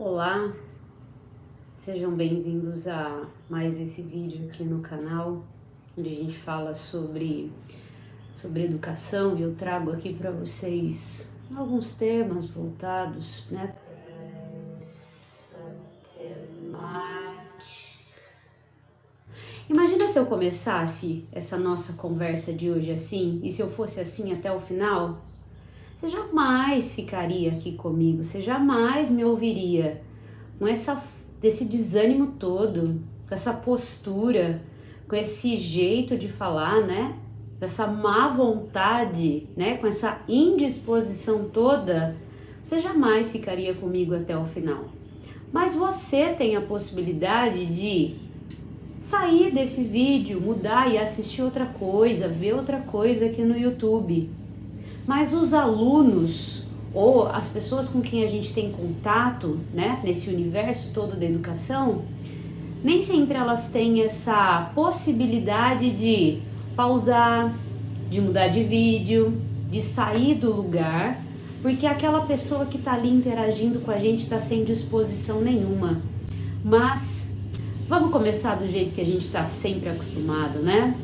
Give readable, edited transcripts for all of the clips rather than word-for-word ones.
Olá, sejam bem-vindos a mais esse vídeo aqui no canal, onde a gente fala sobre educação, e eu trago aqui para vocês alguns temas voltados, né, Imagina se eu começasse essa nossa conversa de hoje assim, e se eu fosse assim até o final? Você jamais ficaria aqui comigo, você jamais me ouviria com desse desânimo todo, com essa postura, com esse jeito de falar, né? Com essa má vontade, né? Com essa indisposição toda, você jamais ficaria comigo até o final. Mas você tem a possibilidade de sair desse vídeo, mudar e assistir outra coisa, ver outra coisa aqui no YouTube. Mas os alunos ou as pessoas com quem a gente tem contato, né, nesse universo todo da educação, nem sempre elas têm essa possibilidade de pausar, de mudar de vídeo, de sair do lugar, porque aquela pessoa que está ali interagindo com a gente está sem disposição nenhuma. Mas vamos começar do jeito que a gente está sempre acostumado, né?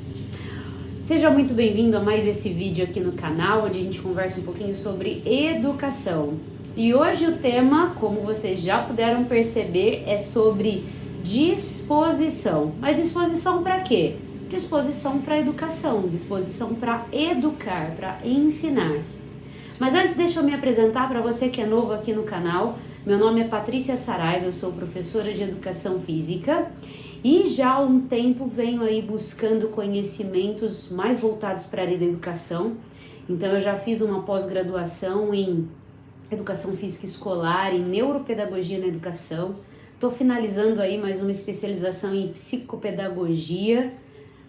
Seja muito bem-vindo a mais esse vídeo aqui no canal, onde a gente conversa um pouquinho sobre educação. E hoje o tema, como vocês já puderam perceber, é sobre disposição. Mas disposição para quê? Disposição para educação, disposição para educar, para ensinar. Mas antes, deixa eu me apresentar para você que é novo aqui no canal. Meu nome é Patrícia Saraiva, eu sou professora de Educação Física e já há um tempo venho aí buscando conhecimentos mais voltados para a área da educação. Então eu já fiz uma pós-graduação em Educação Física Escolar, em Neuropedagogia na Educação. Estou finalizando aí mais uma especialização em Psicopedagogia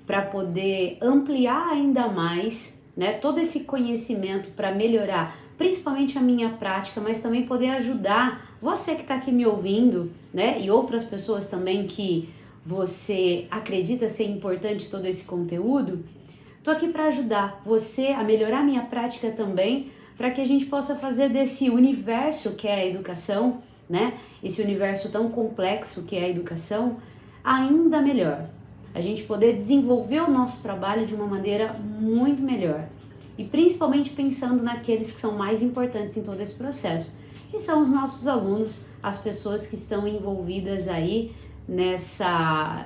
para poder ampliar ainda mais, né, todo esse conhecimento para melhorar principalmente a minha prática, mas também poder ajudar você que está aqui me ouvindo, né, e outras pessoas também que você acredita ser importante todo esse conteúdo. Estou aqui para ajudar você a melhorar a minha prática também, para que a gente possa fazer desse universo que é a educação, né, esse universo tão complexo que é a educação, ainda melhor. A gente poder desenvolver o nosso trabalho de uma maneira muito melhor. E principalmente pensando naqueles que são mais importantes em todo esse processo, que são os nossos alunos, as pessoas que estão envolvidas aí nessa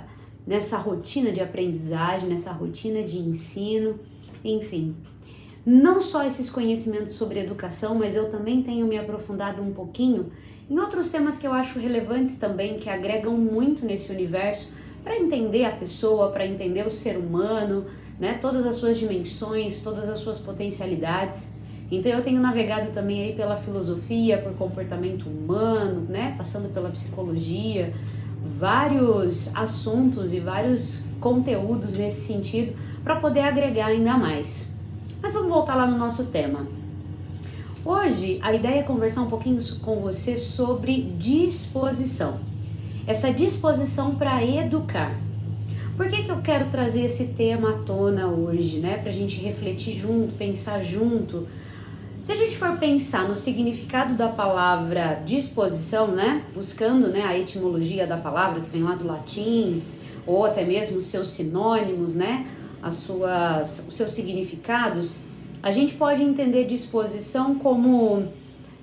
rotina de aprendizagem, nessa rotina de ensino, enfim. Não só esses conhecimentos sobre educação, mas eu também tenho me aprofundado um pouquinho em outros temas que eu acho relevantes também, que agregam muito nesse universo, para entender a pessoa, para entender o ser humano, né, todas as suas dimensões, todas as suas potencialidades. Então eu tenho navegado também aí pela filosofia, por comportamento humano, né, passando pela psicologia, vários assuntos e vários conteúdos nesse sentido para poder agregar ainda mais. Mas vamos voltar lá no nosso tema. Hoje a ideia é conversar um pouquinho com você sobre disposição. Essa disposição para educar. Por que eu quero trazer esse tema à tona hoje, né? Pra gente refletir junto, pensar junto. Se a gente for pensar no significado da palavra disposição, né? Buscando, né, a etimologia da palavra, que vem lá do latim, ou até mesmo os seus sinônimos, né? Os seus significados, a gente pode entender disposição como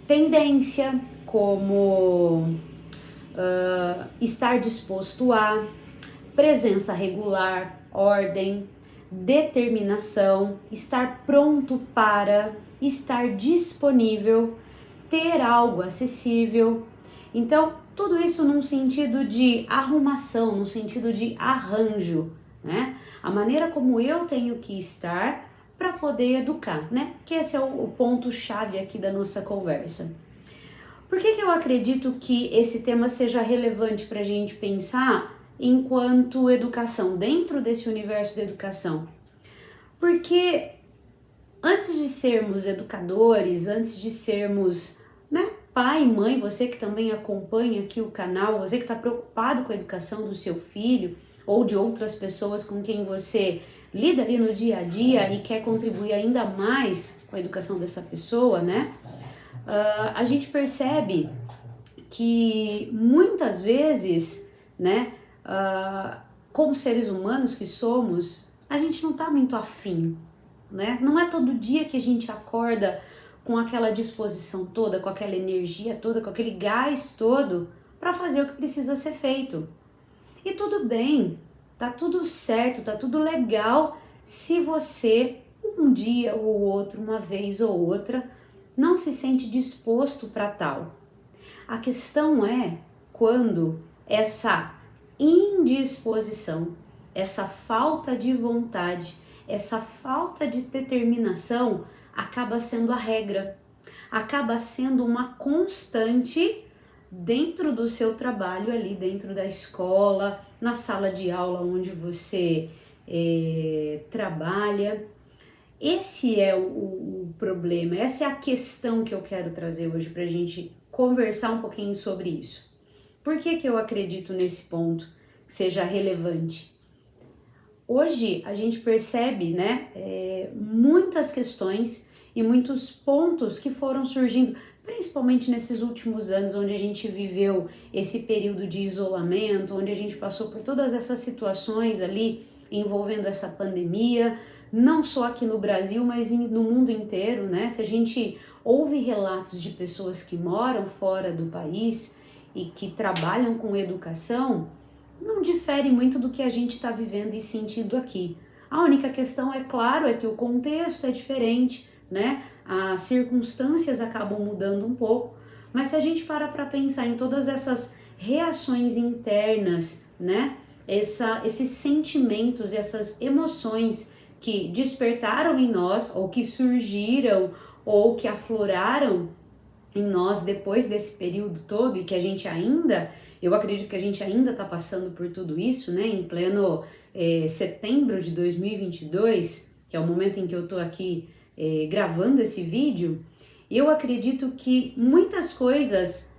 tendência, como estar disposto a, presença regular, ordem, determinação, estar pronto para, estar disponível, ter algo acessível. Então, tudo isso num sentido de arrumação, num sentido de arranjo, né? A maneira como eu tenho que estar para poder educar, né? Que esse é o ponto-chave aqui da nossa conversa. Por que eu acredito que esse tema seja relevante para a gente pensar enquanto educação, dentro desse universo da educação? Porque antes de sermos educadores, antes de sermos, né, pai, mãe, você que também acompanha aqui o canal, você que está preocupado com a educação do seu filho ou de outras pessoas com quem você lida ali no dia a dia e quer contribuir ainda mais com a educação dessa pessoa, né? A gente percebe que muitas vezes, né, como seres humanos que somos, a gente não tá muito afim, né? Não é todo dia que a gente acorda com aquela disposição toda, com aquela energia toda, com aquele gás todo para fazer o que precisa ser feito. E tudo bem, tá tudo certo, tá tudo legal se você um dia ou outro, uma vez ou outra, não se sente disposto para tal. A questão é quando essa indisposição, essa falta de vontade, essa falta de determinação acaba sendo a regra, acaba sendo uma constante dentro do seu trabalho ali, dentro da escola, na sala de aula onde você trabalha. Esse é o problema, essa é a questão que eu quero trazer hoje para a gente conversar um pouquinho sobre isso. Por que que eu acredito nesse ponto que seja relevante? Hoje a gente percebe, né, muitas questões e muitos pontos que foram surgindo, principalmente nesses últimos anos, onde a gente viveu esse período de isolamento, onde a gente passou por todas essas situações ali envolvendo essa pandemia, não só aqui no Brasil, mas no mundo inteiro, né? Se a gente ouve relatos de pessoas que moram fora do país e que trabalham com educação, não difere muito do que a gente está vivendo e sentindo aqui. A única questão, é claro, é que o contexto é diferente, né? As circunstâncias acabam mudando um pouco, mas se a gente para pensar em todas essas reações internas, né? Esses sentimentos, essas emoções que despertaram em nós, ou que surgiram, ou que afloraram em nós depois desse período todo, e que a gente ainda, eu acredito que a gente ainda está passando por tudo isso, né? Em pleno setembro de 2022, que é o momento em que eu estou aqui gravando esse vídeo, eu acredito que muitas coisas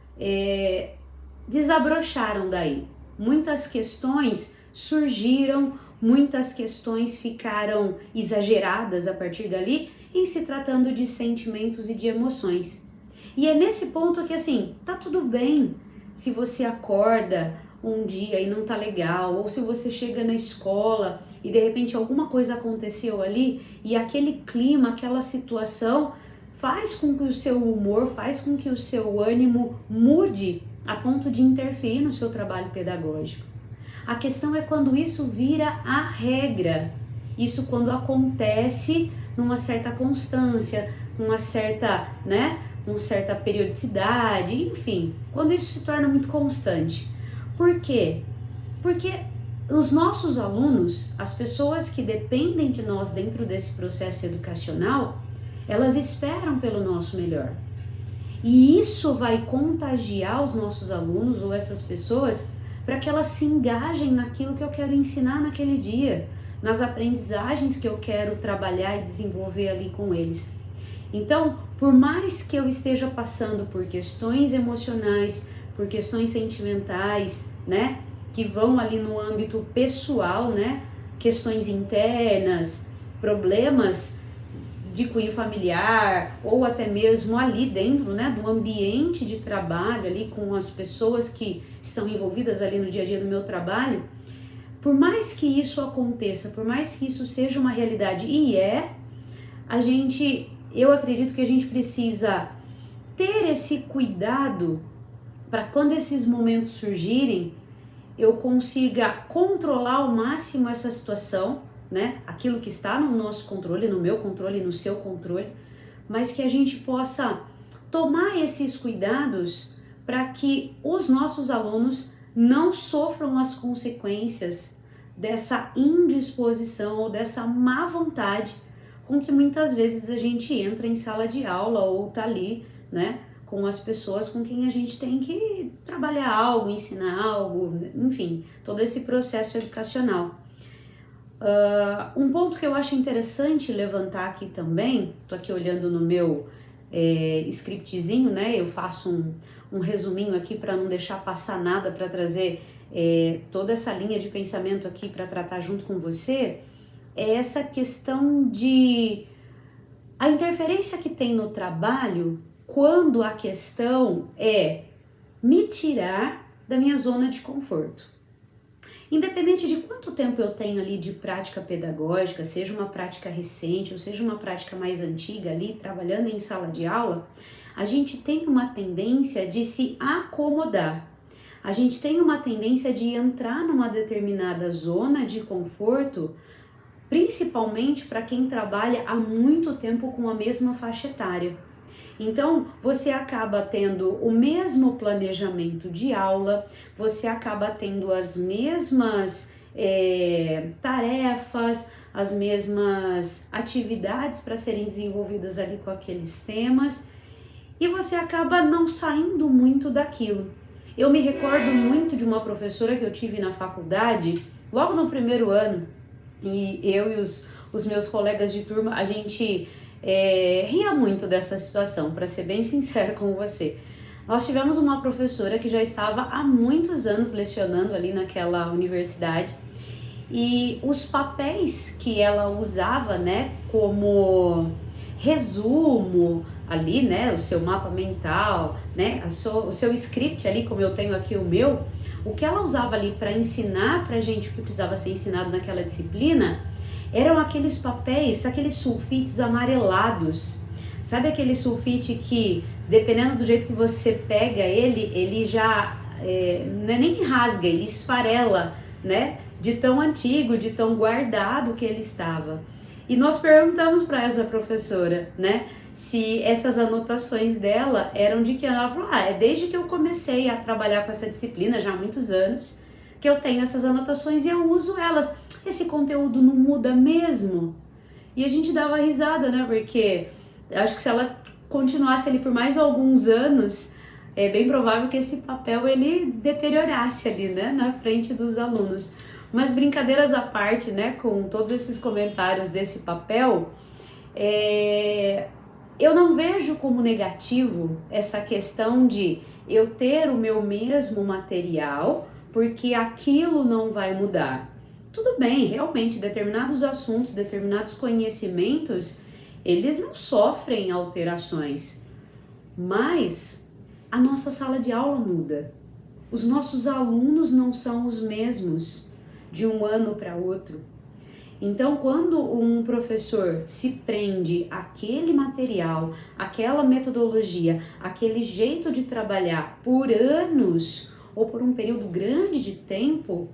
desabrocharam daí. Muitas questões surgiram, muitas questões ficaram exageradas a partir dali, em se tratando de sentimentos e de emoções. E é nesse ponto que, assim, tá tudo bem se você acorda um dia e não tá legal, ou se você chega na escola e de repente alguma coisa aconteceu ali e aquele clima, aquela situação faz com que o seu humor, faz com que o seu ânimo mude a ponto de interferir no seu trabalho pedagógico. A questão é quando isso vira a regra, isso quando acontece numa certa constância, numa certa, uma certa periodicidade, enfim, quando isso se torna muito constante. Por quê? Porque os nossos alunos, as pessoas que dependem de nós dentro desse processo educacional, elas esperam pelo nosso melhor. E isso vai contagiar os nossos alunos ou essas pessoas para que elas se engajem naquilo que eu quero ensinar naquele dia, nas aprendizagens que eu quero trabalhar e desenvolver ali com eles. Então, por mais que eu esteja passando por questões emocionais, por questões sentimentais, que vão ali no âmbito pessoal, questões internas, problemas de cunho familiar, ou até mesmo ali dentro, do ambiente de trabalho, ali com as pessoas que estão envolvidas ali no dia a dia do meu trabalho, por mais que isso aconteça, por mais que isso seja uma realidade, eu acredito que a gente precisa ter esse cuidado para quando esses momentos surgirem, eu consiga controlar ao máximo essa situação, aquilo que está no nosso controle, no meu controle, no seu controle, mas que a gente possa tomar esses cuidados para que os nossos alunos não sofram as consequências dessa indisposição ou dessa má vontade com que muitas vezes a gente entra em sala de aula ou tá ali, com as pessoas com quem a gente tem que trabalhar algo, ensinar algo, enfim, todo esse processo educacional. Um ponto que eu acho interessante levantar aqui também, tô aqui olhando no meu scriptzinho, eu faço um resuminho aqui para não deixar passar nada, para trazer toda essa linha de pensamento aqui para tratar junto com você, é essa questão de a interferência que tem no trabalho quando a questão é me tirar da minha zona de conforto. Independente de quanto tempo eu tenho ali de prática pedagógica, seja uma prática recente ou seja uma prática mais antiga ali, trabalhando em sala de aula, a gente tem uma tendência de se acomodar. A gente tem uma tendência de entrar numa determinada zona de conforto, principalmente para quem trabalha há muito tempo com a mesma faixa etária. Então, você acaba tendo o mesmo planejamento de aula, você acaba tendo as mesmas tarefas, as mesmas atividades para serem desenvolvidas ali com aqueles temas, e você acaba não saindo muito daquilo. Eu me recordo muito de uma professora que eu tive na faculdade, logo no primeiro ano, e eu e os meus colegas de turma, a gente ria muito dessa situação, para ser bem sincero com você. Nós tivemos uma professora que já estava há muitos anos lecionando ali naquela universidade, e os papéis que ela usava, né, como resumo ali, né, o seu mapa mental, né, o seu script ali, como eu tenho aqui o meu, o que ela usava ali para ensinar pra gente o que precisava ser ensinado naquela disciplina, eram aqueles papéis, aqueles sulfites amarelados. Sabe aquele sulfite que, dependendo do jeito que você pega ele já não é nem rasga, ele esfarela, né? De tão antigo, de tão guardado que ele estava. E nós perguntamos para essa professora, né? Se essas anotações dela eram de que ela falou, é desde que eu comecei a trabalhar com essa disciplina, já há muitos anos, que eu tenho essas anotações e eu uso elas. Esse conteúdo não muda mesmo? E a gente dava risada, né? Porque acho que se ela continuasse ali por mais alguns anos, é bem provável que esse papel ele deteriorasse ali, né? Na frente dos alunos. Mas brincadeiras à parte, né? Com todos esses comentários desse papel, eu não vejo como negativo essa questão de eu ter o meu mesmo material, porque aquilo não vai mudar. Tudo bem, realmente, determinados assuntos, determinados conhecimentos, eles não sofrem alterações, mas a nossa sala de aula muda. Os nossos alunos não são os mesmos de um ano para outro. Então, quando um professor se prende àquele material, àquela metodologia, àquele jeito de trabalhar por anos ou por um período grande de tempo,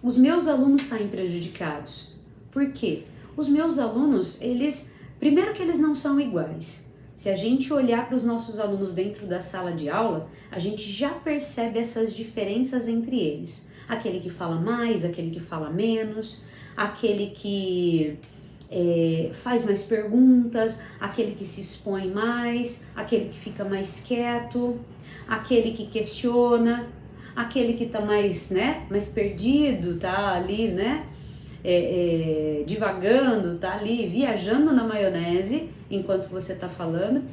os meus alunos saem prejudicados. Por quê? Os meus alunos, primeiro que eles não são iguais. Se a gente olhar para os nossos alunos dentro da sala de aula, a gente já percebe essas diferenças entre eles. Aquele que fala mais, aquele que fala menos, aquele que faz mais perguntas, aquele que se expõe mais, aquele que fica mais quieto, aquele que questiona, aquele que tá mais perdido, tá ali, né, divagando, tá ali, viajando na maionese enquanto você tá falando.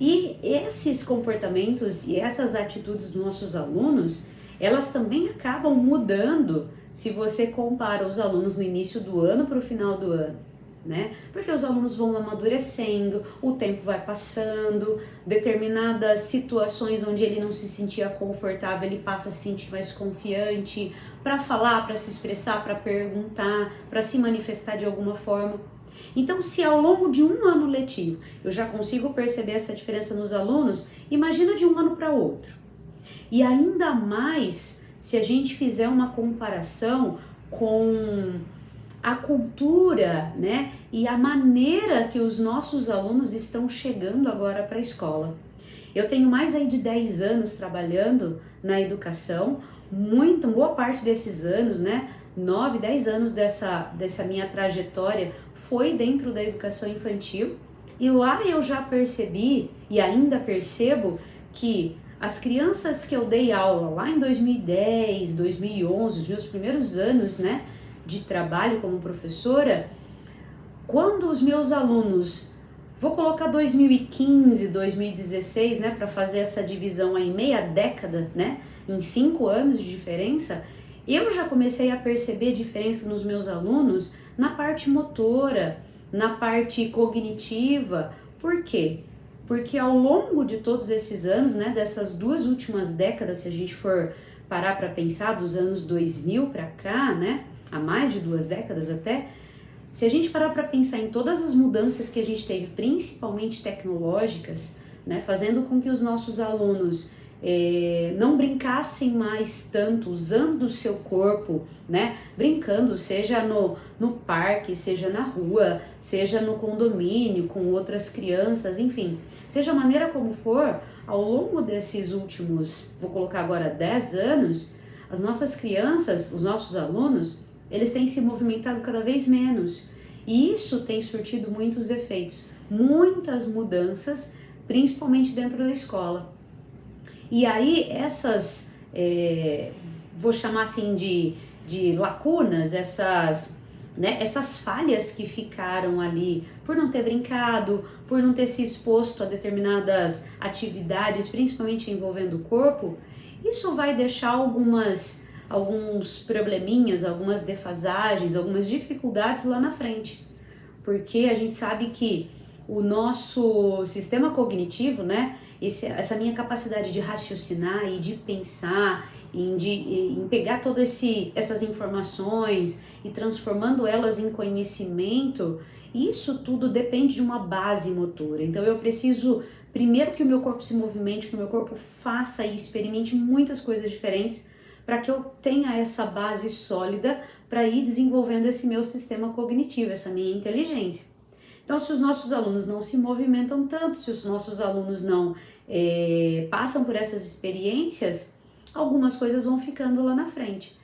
E esses comportamentos e essas atitudes dos nossos alunos, elas também acabam mudando se você compara os alunos no início do ano para o final do ano, né? Porque os alunos vão amadurecendo, o tempo vai passando, determinadas situações onde ele não se sentia confortável, ele passa a se sentir mais confiante para falar, para se expressar, para perguntar, para se manifestar de alguma forma. Então, se ao longo de um ano letivo eu já consigo perceber essa diferença nos alunos, imagina de um ano para outro. E ainda mais se a gente fizer uma comparação com a cultura, né, e a maneira que os nossos alunos estão chegando agora para a escola. Eu tenho mais aí de 10 anos trabalhando na educação, boa parte desses anos, né, 9, 10 anos dessa minha trajetória foi dentro da educação infantil, e lá eu já percebi e ainda percebo que as crianças que eu dei aula lá em 2010, 2011, os meus primeiros anos, né, de trabalho como professora, quando os meus alunos, vou colocar 2015, 2016, né, para fazer essa divisão aí, meia década, né, em 5 anos de diferença, eu já comecei a perceber diferença nos meus alunos na parte motora, na parte cognitiva. Por quê? porque ao longo de todos esses anos, né, dessas 2 últimas décadas, se a gente for parar para pensar, dos anos 2000 para cá, né, há mais de 2 décadas até, se a gente parar para pensar em todas as mudanças que a gente teve, principalmente tecnológicas, né, fazendo com que os nossos alunos não brincassem mais tanto usando o seu corpo, né, brincando, seja no parque, seja na rua, seja no condomínio com outras crianças, enfim, seja a maneira como for, ao longo desses últimos, vou colocar agora 10 anos, as nossas crianças, os nossos alunos, eles têm se movimentado cada vez menos, e isso tem surtido muitos efeitos, muitas mudanças, principalmente dentro da escola. E aí essas, vou chamar assim de lacunas, essas falhas que ficaram ali por não ter brincado, por não ter se exposto a determinadas atividades, principalmente envolvendo o corpo, isso vai deixar alguns probleminhas, algumas defasagens, algumas dificuldades lá na frente. Porque a gente sabe que o nosso sistema cognitivo, né, essa minha capacidade de raciocinar e de pensar, em pegar todas essas informações e transformando elas em conhecimento, isso tudo depende de uma base motora. Então eu preciso primeiro que o meu corpo se movimente, que o meu corpo faça e experimente muitas coisas diferentes para que eu tenha essa base sólida para ir desenvolvendo esse meu sistema cognitivo, essa minha inteligência. Então, se os nossos alunos não se movimentam tanto, se os nossos alunos não passam por essas experiências, algumas coisas vão ficando lá na frente.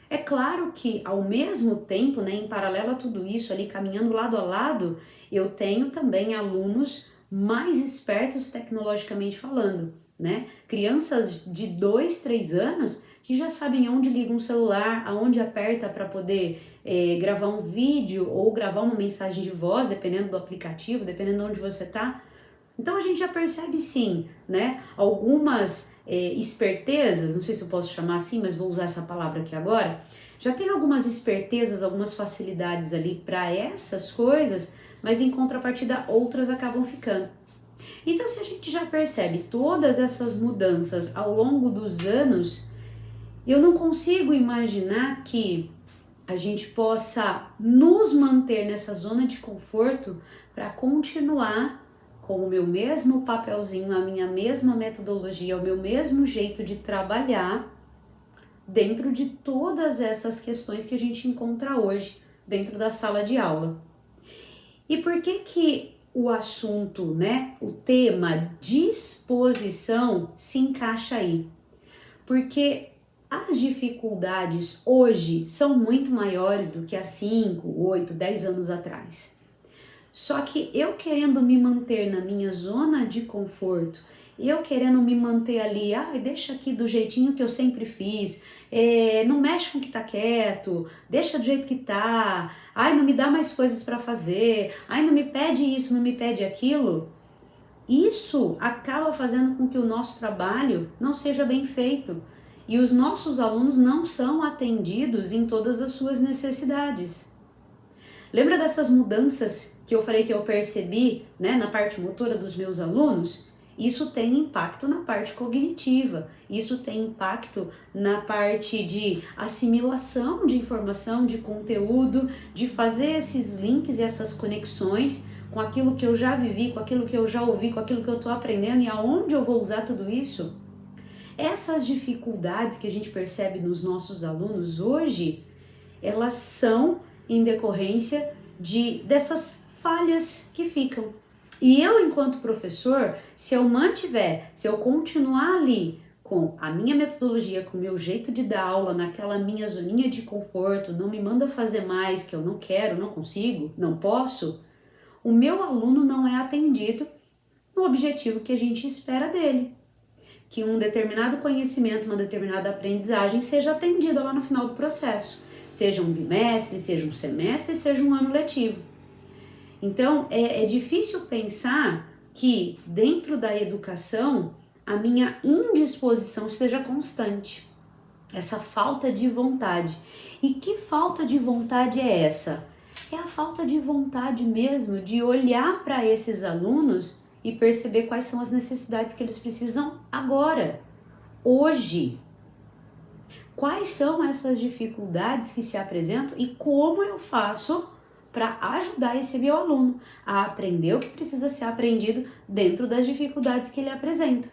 É claro que, ao mesmo tempo, né, em paralelo a tudo isso, ali caminhando lado a lado, eu tenho também alunos mais espertos tecnologicamente falando, né? Crianças de 2, 3 anos que já sabem aonde liga um celular, aonde aperta para poder gravar um vídeo ou gravar uma mensagem de voz, dependendo do aplicativo, dependendo de onde você está. Então a gente já percebe sim, né, algumas espertezas, não sei se eu posso chamar assim, mas vou usar essa palavra aqui agora, já tem algumas espertezas, algumas facilidades ali para essas coisas, mas em contrapartida outras acabam ficando. Então se a gente já percebe todas essas mudanças ao longo dos anos, eu não consigo imaginar que a gente possa nos manter nessa zona de conforto para continuar com o meu mesmo papelzinho, a minha mesma metodologia, o meu mesmo jeito de trabalhar dentro de todas essas questões que a gente encontra hoje dentro da sala de aula. E por que o assunto, né, o tema disposição se encaixa aí? Porque as dificuldades hoje são muito maiores do que há 5, 8, 10 anos atrás. Só que eu querendo me manter na minha zona de conforto, eu querendo me manter ali, deixa aqui do jeitinho que eu sempre fiz, não mexe com o que tá quieto, deixa do jeito que tá, não me dá mais coisas para fazer, não me pede isso, não me pede aquilo. Isso acaba fazendo com que o nosso trabalho não seja bem feito. E os nossos alunos não são atendidos em todas as suas necessidades. Lembra dessas mudanças que eu falei que eu percebi, né, na parte motora dos meus alunos? Isso tem impacto na parte cognitiva, isso tem impacto na parte de assimilação de informação, de conteúdo, de fazer esses links e essas conexões com aquilo que eu já vivi, com aquilo que eu já ouvi, com aquilo que eu estou aprendendo e aonde eu vou usar tudo isso. Essas dificuldades que a gente percebe nos nossos alunos hoje, elas são em decorrência dessas falhas que ficam. E eu, enquanto professor, se eu continuar ali com a minha metodologia, com o meu jeito de dar aula, naquela minha zoninha de conforto, não me manda fazer mais que eu não quero, não consigo, não posso, o meu aluno não é atendido no objetivo que a gente espera dele. Que um determinado conhecimento, uma determinada aprendizagem seja atendida lá no final do processo, seja um bimestre, seja um semestre, seja um ano letivo. Então, é difícil pensar que dentro da educação a minha indisposição esteja constante, essa falta de vontade. E que falta de vontade é essa? É a falta de vontade mesmo de olhar para esses alunos e perceber quais são as necessidades que eles precisam agora, hoje. Quais são essas dificuldades que se apresentam e como eu faço para ajudar esse meu aluno a aprender o que precisa ser aprendido dentro das dificuldades que ele apresenta.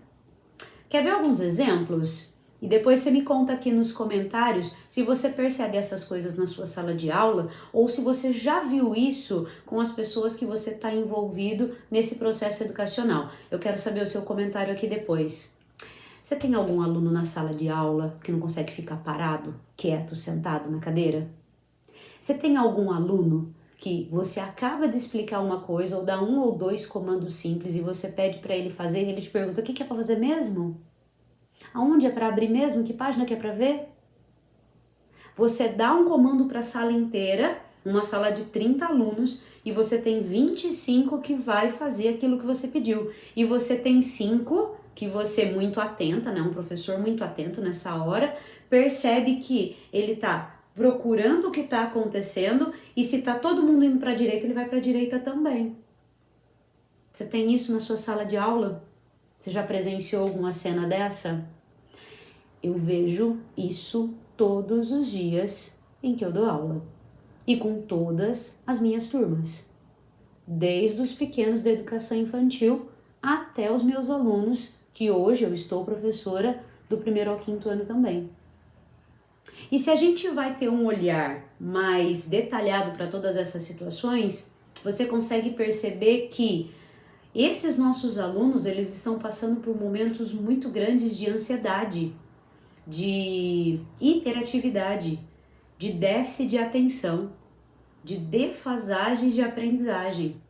Quer ver alguns exemplos? E depois você me conta aqui nos comentários se você percebe essas coisas na sua sala de aula ou se você já viu isso com as pessoas que você está envolvido nesse processo educacional. Eu quero saber o seu comentário aqui depois. Você tem algum aluno na sala de aula que não consegue ficar parado, quieto, sentado na cadeira? Você tem algum aluno que você acaba de explicar uma coisa ou dá 1 ou 2 comandos simples e você pede para ele fazer e ele te pergunta: o que é para fazer mesmo? Aonde é para abrir mesmo? Que página que é para ver? Você dá um comando para a sala inteira, uma sala de 30 alunos, e você tem 25 que vai fazer aquilo que você pediu. E você tem 5 que você, muito atenta, né, um professor muito atento nessa hora, percebe que ele está procurando o que está acontecendo e se está todo mundo indo para a direita, ele vai para a direita também. Você tem isso na sua sala de aula? Você já presenciou alguma cena dessa? Eu vejo isso todos os dias em que eu dou aula e com todas as minhas turmas, desde os pequenos da educação infantil até os meus alunos, que hoje eu estou professora do 1º ao 5º ano também. E se a gente vai ter um olhar mais detalhado para todas essas situações, você consegue perceber que esses nossos alunos, eles estão passando por momentos muito grandes de ansiedade, de hiperatividade, de déficit de atenção, de defasagens de aprendizagem,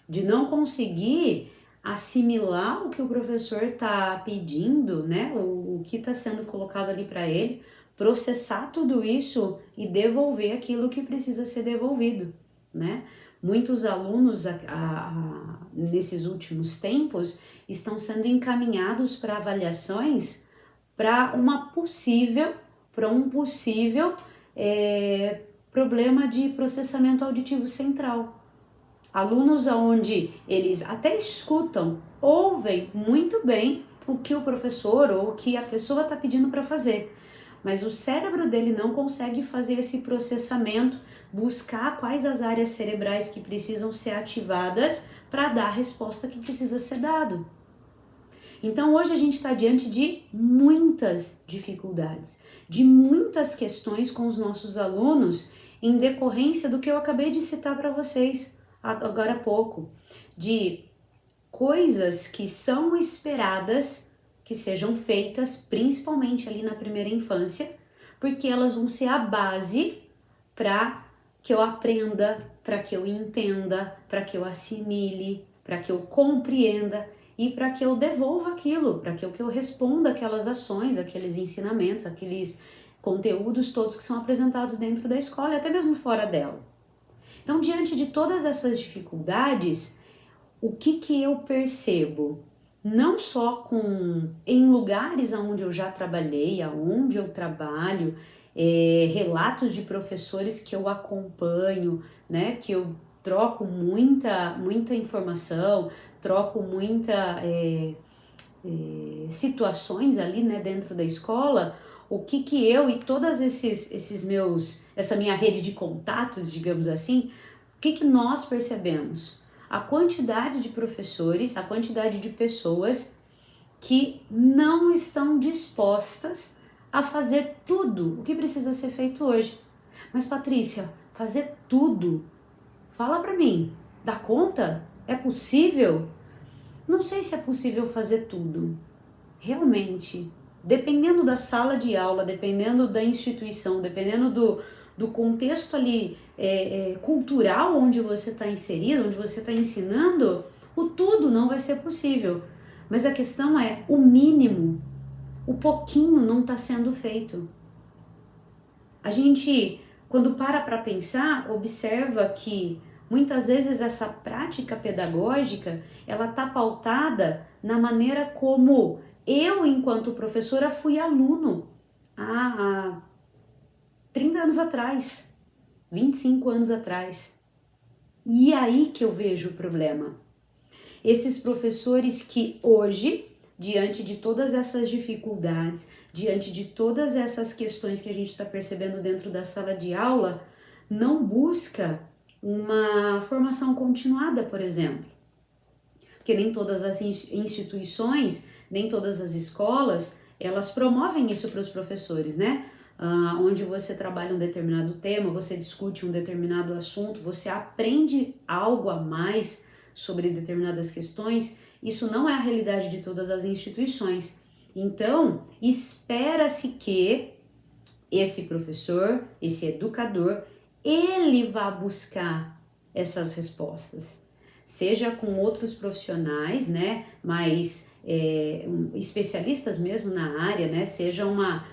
de não conseguir assimilar o que o professor está pedindo, né? O que está sendo colocado ali para ele, processar tudo isso e devolver aquilo que precisa ser devolvido, né? Muitos alunos nesses últimos tempos estão sendo encaminhados para avaliações para um possível problema de processamento auditivo central. Alunos onde eles até escutam, ouvem muito bem o que o professor ou o que a pessoa está pedindo para fazer, mas o cérebro dele não consegue fazer esse processamento, buscar quais as áreas cerebrais que precisam ser ativadas para dar a resposta que precisa ser dado. Então hoje a gente está diante de muitas dificuldades, de muitas questões com os nossos alunos em decorrência do que eu acabei de citar para vocês agora há pouco, de coisas que são esperadas que sejam feitas, principalmente ali na primeira infância, porque elas vão ser a base para que eu aprenda, para que eu entenda, para que eu assimile, para que eu compreenda e para que eu devolva aquilo, para que eu responda aquelas ações, aqueles ensinamentos, aqueles conteúdos todos que são apresentados dentro da escola e até mesmo fora dela. Então, diante de todas essas dificuldades, o que eu percebo? Não só em lugares onde eu já trabalhei, aonde eu trabalho, relatos de professores que eu acompanho, né, que eu troco muita informação, troco muita situações ali, né, dentro da escola, o que eu e todas essa minha rede de contatos, digamos assim, o que nós percebemos? A quantidade de professores, a quantidade de pessoas que não estão dispostas a fazer tudo o que precisa ser feito hoje. Mas Patrícia, fazer tudo? Fala pra mim, dá conta? É possível? Não sei se é possível fazer tudo. Realmente, dependendo da sala de aula, dependendo da instituição, dependendo do contexto ali cultural onde você está inserido, onde você está ensinando, o tudo não vai ser possível. Mas a questão é, o mínimo, o pouquinho não está sendo feito. A gente, quando para pensar, observa que muitas vezes essa prática pedagógica, ela está pautada na maneira como eu, enquanto professora, fui aluno há 30 anos atrás, 25 anos atrás. E aí que eu vejo o problema. Esses professores que hoje, diante de todas essas dificuldades, diante de todas essas questões que a gente está percebendo dentro da sala de aula, não busca uma formação continuada, por exemplo. Porque nem todas as instituições, nem todas as escolas, elas promovem isso para os professores, né? Onde você trabalha um determinado tema, você discute um determinado assunto, você aprende algo a mais sobre determinadas questões. Isso não é a realidade de todas as instituições. Então, espera-se que esse professor, esse educador, ele vá buscar essas respostas, seja com outros profissionais, né, mais especialistas mesmo na área, né, seja uma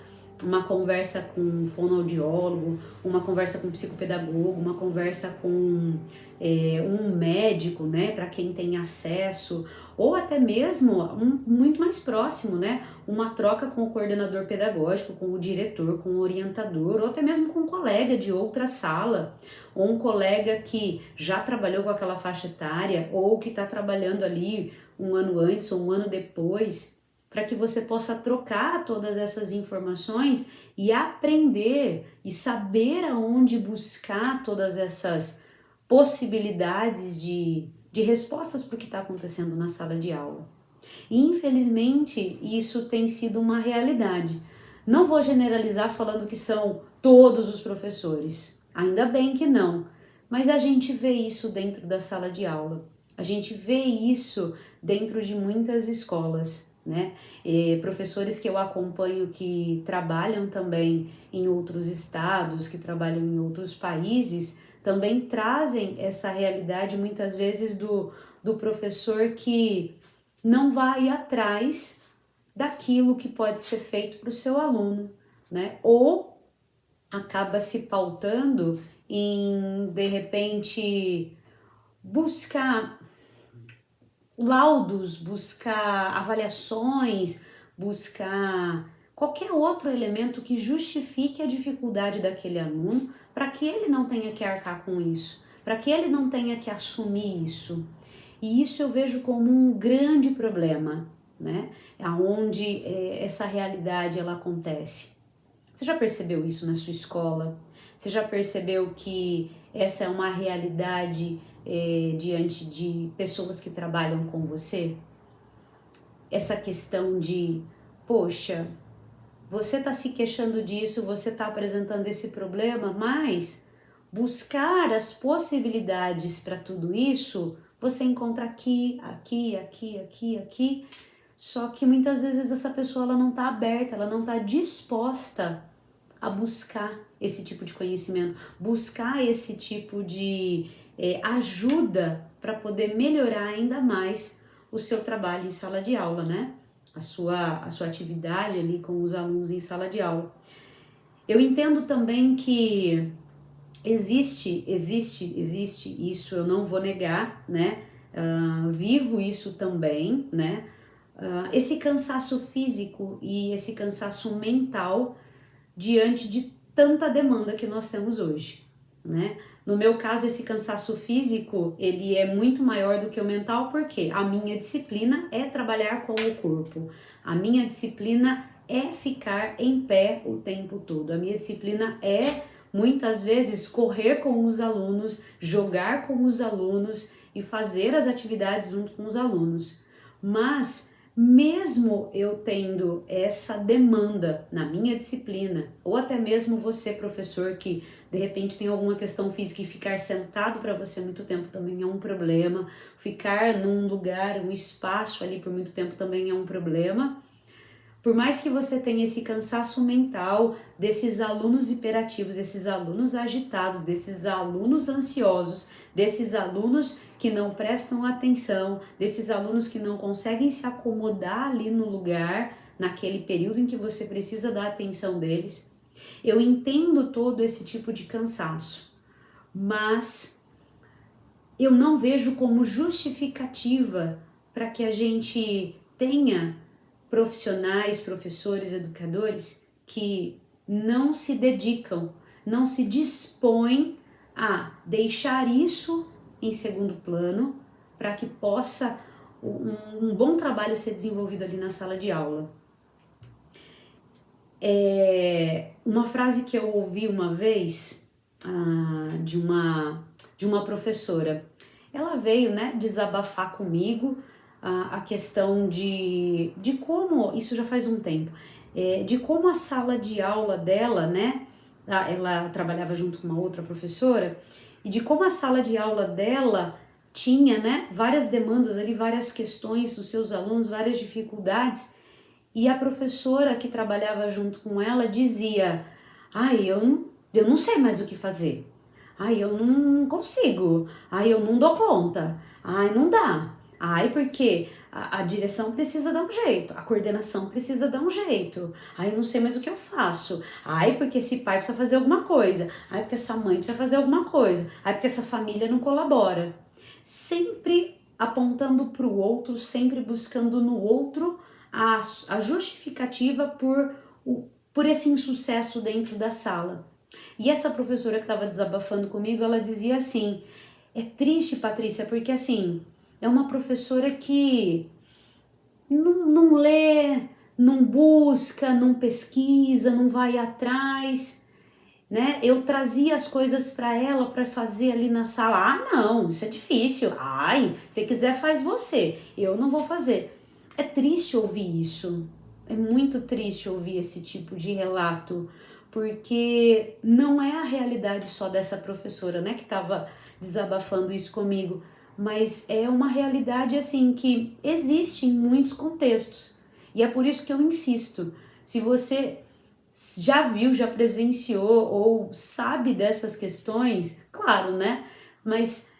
conversa com um fonoaudiólogo, uma conversa com um psicopedagogo, uma conversa com um médico, né, para quem tem acesso, ou até mesmo muito mais próximo, né, uma troca com o coordenador pedagógico, com o diretor, com o orientador, ou até mesmo com um colega de outra sala, ou um colega que já trabalhou com aquela faixa etária, ou que está trabalhando ali um ano antes ou um ano depois, para que você possa trocar todas essas informações e aprender e saber aonde buscar todas essas possibilidades de respostas para o que está acontecendo na sala de aula. E infelizmente isso tem sido uma realidade. Não vou generalizar falando que são todos os professores, ainda bem que não, mas a gente vê isso dentro da sala de aula, a gente vê isso dentro de muitas escolas, né? Professores que eu acompanho que trabalham também em outros estados, que trabalham em outros países, também trazem essa realidade muitas vezes do professor que não vai atrás daquilo que pode ser feito para o seu aluno, né? Ou acaba se pautando em, de repente, buscar laudos, buscar avaliações, buscar qualquer outro elemento que justifique a dificuldade daquele aluno para que ele não tenha que arcar com isso, para que ele não tenha que assumir isso. E isso eu vejo como um grande problema, né? Onde essa realidade ela acontece. Você já percebeu isso na sua escola? Você já percebeu que essa é uma realidade diante de pessoas que trabalham com você? Essa questão de, poxa, você está se queixando disso, você está apresentando esse problema, mas buscar as possibilidades para tudo isso, você encontra aqui, só que muitas vezes essa pessoa ela não está aberta, ela não está disposta a buscar esse tipo de conhecimento, buscar esse tipo de ajuda para poder melhorar ainda mais o seu trabalho em sala de aula, né? A sua atividade ali com os alunos em sala de aula. Eu entendo também que existe isso, eu não vou negar, né? Vivo isso também, né? Esse cansaço físico e esse cansaço mental diante de tanta demanda que nós temos hoje, né? No meu caso, esse cansaço físico, ele é muito maior do que o mental, porque a minha disciplina é trabalhar com o corpo, a minha disciplina é ficar em pé o tempo todo, a minha disciplina é, muitas vezes, correr com os alunos, jogar com os alunos e fazer as atividades junto com os alunos. Mas mesmo eu tendo essa demanda na minha disciplina, ou até mesmo você, professor, que de repente tem alguma questão física e ficar sentado para você muito tempo também é um problema, ficar num lugar, um espaço ali por muito tempo também é um problema. Por mais que você tenha esse cansaço mental desses alunos hiperativos, desses alunos agitados, desses alunos ansiosos, desses alunos que não prestam atenção, desses alunos que não conseguem se acomodar ali no lugar, naquele período em que você precisa da atenção deles, eu entendo todo esse tipo de cansaço, mas eu não vejo como justificativa para que a gente tenha profissionais, professores, educadores que não se dedicam, não se dispõem a deixar isso em segundo plano para que possa um bom trabalho ser desenvolvido ali na sala de aula. Uma frase que eu ouvi uma vez de uma professora, ela veio, né, desabafar comigo a questão de como, isso já faz um tempo, de como a sala de aula dela, né, ela trabalhava junto com uma outra professora, e de como a sala de aula dela tinha, né, várias demandas ali, várias questões dos seus alunos, várias dificuldades, e a professora que trabalhava junto com ela dizia: ai, eu não sei mais o que fazer, ai, eu não consigo, ai, eu não dou conta, ai, não dá, ai, porque a direção precisa dar um jeito, a coordenação precisa dar um jeito, ai, eu não sei mais o que eu faço, ai, porque esse pai precisa fazer alguma coisa, ai, porque essa mãe precisa fazer alguma coisa, ai, porque essa família não colabora. Sempre apontando para o outro, sempre buscando no outro a justificativa por esse insucesso dentro da sala. E essa professora que estava desabafando comigo, ela dizia assim: é triste, Patrícia, porque assim, é uma professora que não lê, não busca, não pesquisa, não vai atrás, né? Eu trazia as coisas para ela para fazer ali na sala. Ah, não, isso é difícil. Ai, se quiser faz você, eu não vou fazer. É triste ouvir isso, é muito triste ouvir esse tipo de relato, porque não é a realidade só dessa professora, né, que estava desabafando isso comigo, mas é uma realidade assim que existe em muitos contextos. E é por isso que eu insisto, se você já viu, já presenciou ou sabe dessas questões, claro, né, mas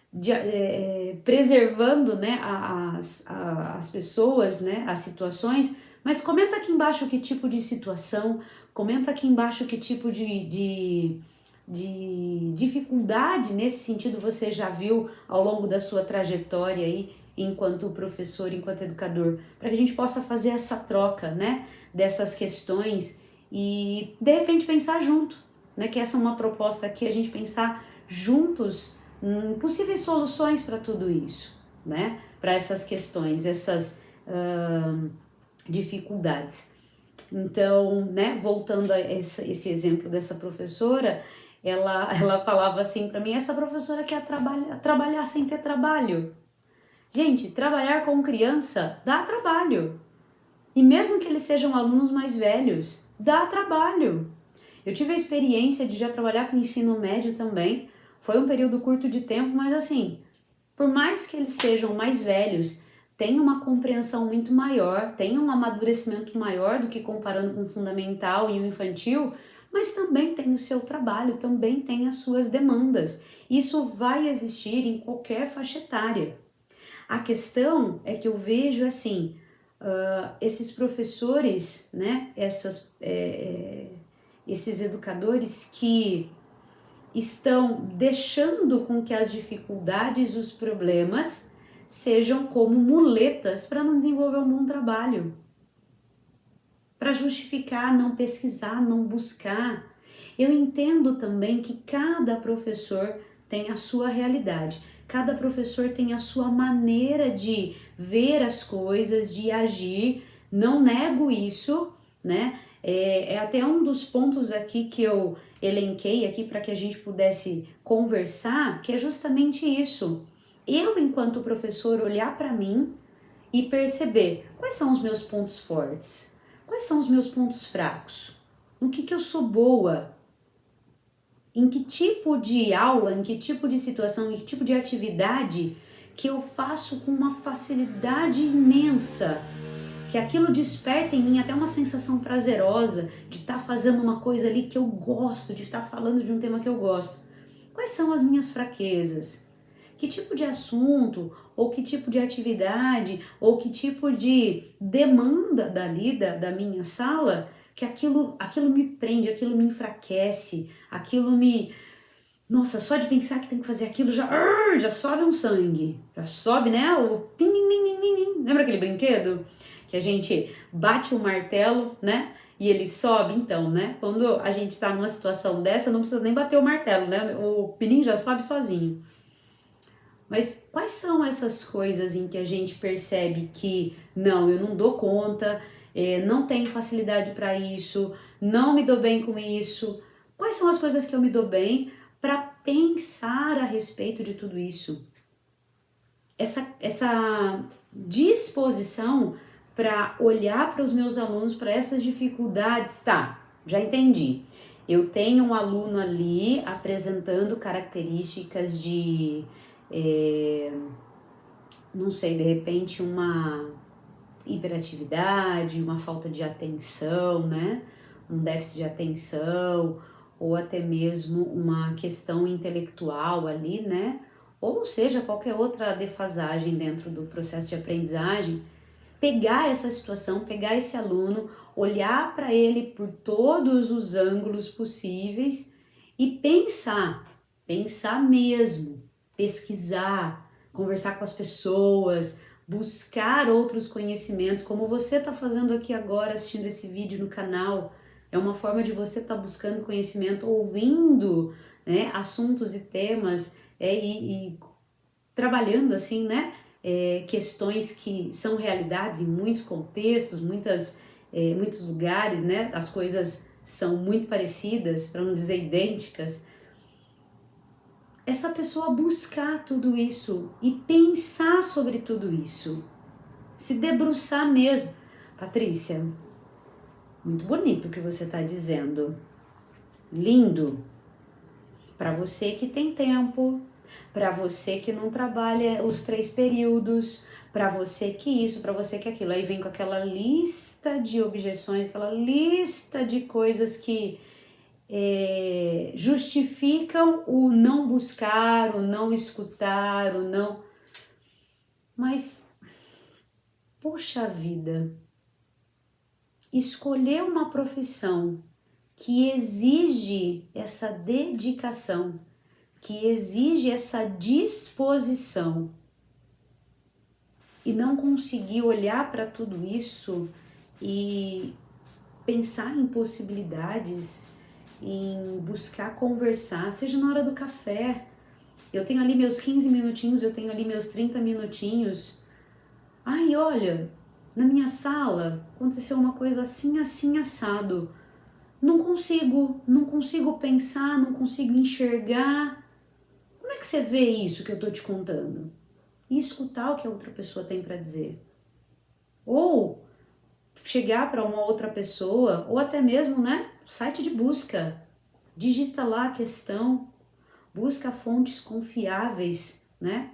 preservando, né, as pessoas, né, as situações, mas comenta aqui embaixo que tipo de situação, comenta aqui embaixo que tipo de dificuldade nesse sentido você já viu ao longo da sua trajetória aí, enquanto professor, enquanto educador, para que a gente possa fazer essa troca, né, dessas questões e de repente pensar junto, né, que essa é uma proposta aqui, a gente pensar juntos possíveis soluções para tudo isso, né? Para essas questões, essas dificuldades. Então, né, voltando a esse exemplo dessa professora, ela falava assim para mim: essa professora quer trabalhar sem ter trabalho. Gente, trabalhar com criança dá trabalho. E mesmo que eles sejam alunos mais velhos, dá trabalho. Eu tive a experiência de já trabalhar com ensino médio também. Foi um período curto de tempo, mas assim, por mais que eles sejam mais velhos, têm uma compreensão muito maior, têm um amadurecimento maior do que comparando com o fundamental e o infantil, mas também tem o seu trabalho, também tem as suas demandas. Isso vai existir em qualquer faixa etária. A questão é que eu vejo assim, esses professores, né, esses educadores que estão deixando com que as dificuldades, os problemas, sejam como muletas para não desenvolver um bom trabalho, para justificar, não pesquisar, não buscar. Eu entendo também que cada professor tem a sua realidade, cada professor tem a sua maneira de ver as coisas, de agir, não nego isso, né? É até um dos pontos aqui que eu elenquei aqui para que a gente pudesse conversar, que é justamente isso. Eu, enquanto professor, olhar para mim e perceber quais são os meus pontos fortes, quais são os meus pontos fracos, no que eu sou boa, em que tipo de aula, em que tipo de situação, em que tipo de atividade que eu faço com uma facilidade imensa, que aquilo desperta em mim até uma sensação prazerosa de estar fazendo uma coisa ali que eu gosto, de estar falando de um tema que eu gosto. Quais são as minhas fraquezas? Que tipo de assunto, ou que tipo de atividade, ou que tipo de demanda dali da minha sala, que aquilo me prende, aquilo me enfraquece, aquilo me... Nossa, só de pensar que tem que fazer aquilo já sobe um sangue, já sobe, né? O tim, tim, tim, tim, tim. Lembra aquele brinquedo? Que a gente bate o martelo, né? E ele sobe, então, né? Quando a gente tá numa situação dessa, não precisa nem bater o martelo, né? O pininho já sobe sozinho. Mas quais são essas coisas em que a gente percebe que não, eu não dou conta, não tenho facilidade para isso, não me dou bem com isso? Quais são as coisas que eu me dou bem para pensar a respeito de tudo isso? Essa disposição para olhar para os meus alunos, para essas dificuldades, tá, já entendi. Eu tenho um aluno ali apresentando características de, não sei, de repente uma hiperatividade, uma falta de atenção, né? Um déficit de atenção, ou até mesmo uma questão intelectual ali, né? Ou seja, qualquer outra defasagem dentro do processo de aprendizagem, pegar essa situação, pegar esse aluno, olhar para ele por todos os ângulos possíveis e pensar mesmo, pesquisar, conversar com as pessoas, buscar outros conhecimentos, como você está fazendo aqui agora assistindo esse vídeo no canal. É uma forma de você estar buscando conhecimento, ouvindo, né, assuntos e temas e trabalhando assim, né, questões que são realidades em muitos contextos, muitos lugares, né, as coisas são muito parecidas, para não dizer idênticas. Essa pessoa buscar tudo isso e pensar sobre tudo isso, se debruçar mesmo. Patrícia, muito bonito o que você está dizendo, lindo, para você que tem tempo, para você que não trabalha os 3 períodos, para você que isso, para você que aquilo. Aí vem com aquela lista de objeções, aquela lista de coisas que justificam o não buscar, o não escutar, o não... Mas, poxa vida, escolher uma profissão que exige essa dedicação, que exige essa disposição e não conseguir olhar para tudo isso e pensar em possibilidades, em buscar conversar, seja na hora do café. Eu tenho ali meus 15 minutinhos, eu tenho ali meus 30 minutinhos. Ai, olha, na minha sala aconteceu uma coisa assim, assim, assado. Não consigo pensar, não consigo enxergar. Como é que você vê isso que eu tô te contando? E escutar o que a outra pessoa tem para dizer. Ou chegar para uma outra pessoa, ou até mesmo, né, site de busca. Digita lá a questão, busca fontes confiáveis, né?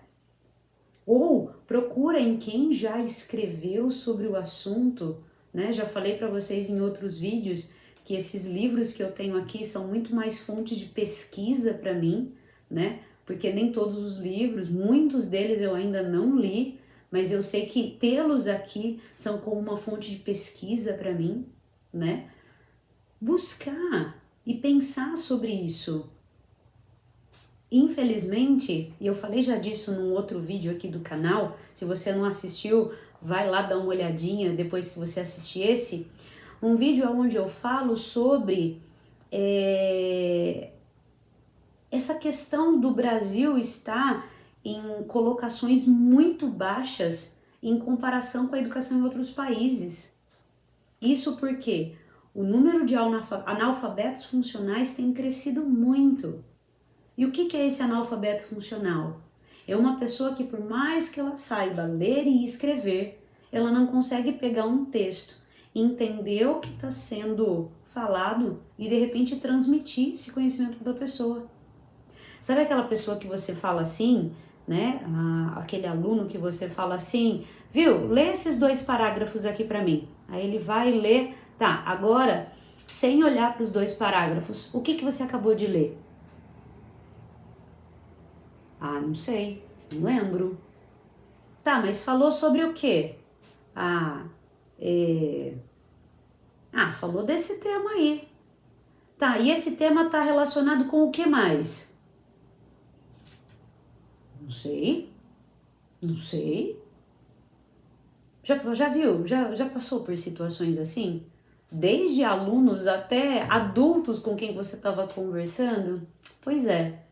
Ou procura em quem já escreveu sobre o assunto, né? Já falei para vocês em outros vídeos que esses livros que eu tenho aqui são muito mais fontes de pesquisa para mim, né? Porque nem todos os livros, muitos deles eu ainda não li, mas eu sei que tê-los aqui são como uma fonte de pesquisa para mim, né? Buscar e pensar sobre isso. Infelizmente, e eu falei já disso num outro vídeo aqui do canal, se você não assistiu, vai lá dar uma olhadinha depois que você assistir esse, um vídeo onde eu falo sobre essa questão do Brasil estar em colocações muito baixas em comparação com a educação em outros países. Isso porque o número de analfabetos funcionais tem crescido muito. E o que é esse analfabeto funcional? É uma pessoa que, por mais que ela saiba ler e escrever, ela não consegue pegar um texto, entender o que está sendo falado e de repente transmitir esse conhecimento para a pessoa. Sabe aquela pessoa que você fala assim, né? Aquele aluno que você fala assim, viu? Lê esses 2 parágrafos aqui para mim. Aí ele vai ler, tá, agora, sem olhar para os 2 parágrafos, o que você acabou de ler? Ah, não sei, não lembro. Tá, mas falou sobre o quê? Falou desse tema aí. Tá, e esse tema tá relacionado com o que mais? Não sei. Já viu? Já passou por situações assim? Desde alunos até adultos com quem você estava conversando? Pois é.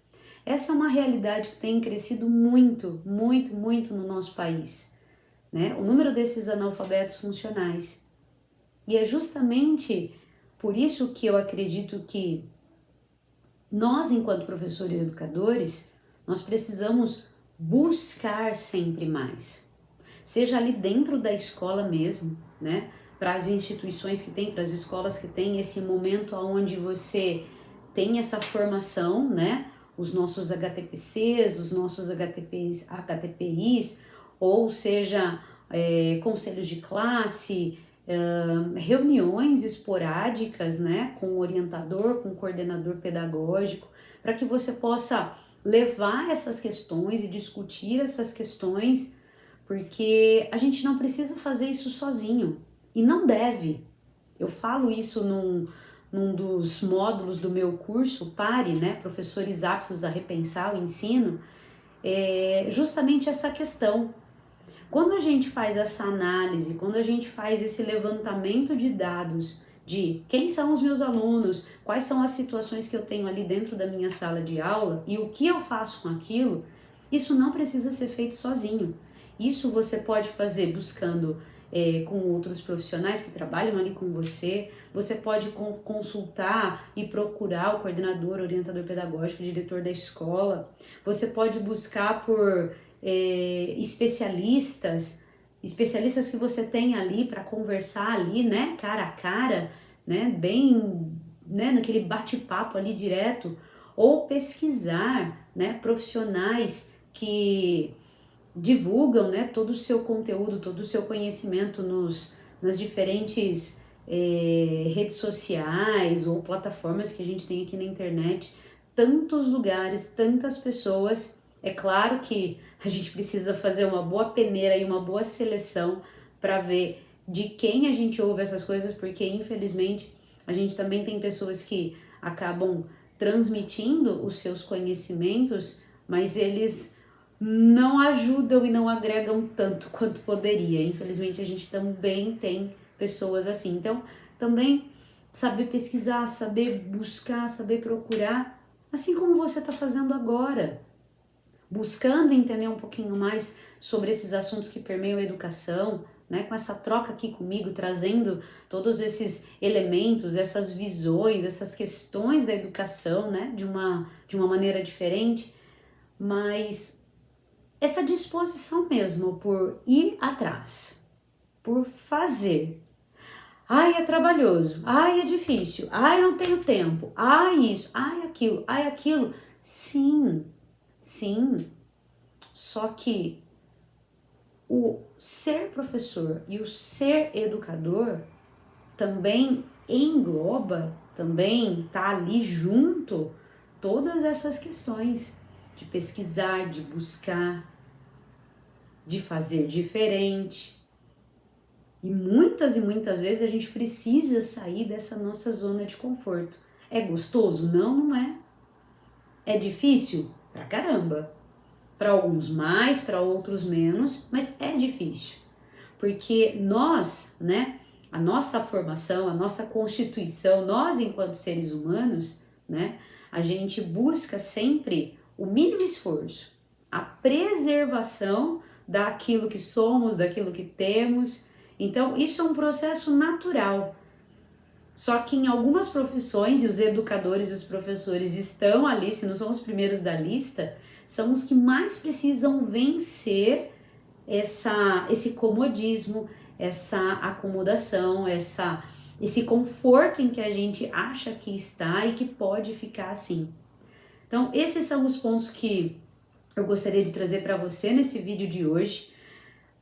Essa é uma realidade que tem crescido muito, muito, muito no nosso país, né? O número desses analfabetos funcionais. E é justamente por isso que eu acredito que nós, enquanto professores e educadores, nós precisamos buscar sempre mais. Seja ali dentro da escola mesmo, né? Para as instituições que tem, para as escolas que tem esse momento onde você tem essa formação, né? Os nossos HTPCs, os nossos HTPIs, ou seja, conselhos de classe, reuniões esporádicas, né? Com o orientador, com o coordenador pedagógico, para que você possa levar essas questões e discutir essas questões, porque a gente não precisa fazer isso sozinho e não deve. Eu falo isso num dos módulos do meu curso, PARE, né, Professores Aptos a Repensar o Ensino, justamente essa questão. Quando a gente faz essa análise, quando a gente faz esse levantamento de dados de quem são os meus alunos, quais são as situações que eu tenho ali dentro da minha sala de aula e o que eu faço com aquilo, isso não precisa ser feito sozinho. Isso você pode fazer buscando com outros profissionais que trabalham ali com você, você pode consultar e procurar o coordenador, orientador pedagógico, diretor da escola, você pode buscar por especialistas que você tem ali para conversar ali, né, cara a cara, né, bem, né, naquele bate-papo ali direto, ou pesquisar, né, profissionais que divulgam, né, todo o seu conteúdo, todo o seu conhecimento nas diferentes redes sociais ou plataformas que a gente tem aqui na internet, tantos lugares, tantas pessoas. É claro que a gente precisa fazer uma boa peneira e uma boa seleção para ver de quem a gente ouve essas coisas, porque infelizmente a gente também tem pessoas que acabam transmitindo os seus conhecimentos, mas eles não ajudam e não agregam tanto quanto poderia. Infelizmente a gente também tem pessoas assim. Então também saber pesquisar, saber buscar, saber procurar, assim como você está fazendo agora, buscando entender um pouquinho mais sobre esses assuntos que permeiam a educação, né, com essa troca aqui comigo, trazendo todos esses elementos, essas visões, essas questões da educação, né, de uma maneira diferente, mas essa disposição mesmo por ir atrás, por fazer. Ai, é trabalhoso, ai, é difícil, ai, não tenho tempo, ai, isso, ai, aquilo. Sim, sim, só que o ser professor e o ser educador também engloba, também tá ali junto todas essas questões de pesquisar, de buscar, de fazer diferente. E muitas vezes a gente precisa sair dessa nossa zona de conforto. É gostoso? Não, não é. É difícil? Pra caramba. Para alguns mais, para outros menos, mas é difícil. Porque nós, né, a nossa formação, a nossa constituição, nós enquanto seres humanos, né, a gente busca sempre o mínimo esforço, a preservação daquilo que somos, daquilo que temos. Então, isso é um processo natural. Só que em algumas profissões, e os educadores e os professores estão ali, se não são os primeiros da lista, são os que mais precisam vencer esse comodismo, essa acomodação, esse conforto em que a gente acha que está e que pode ficar assim. Então, esses são os pontos que eu gostaria de trazer para você nesse vídeo de hoje,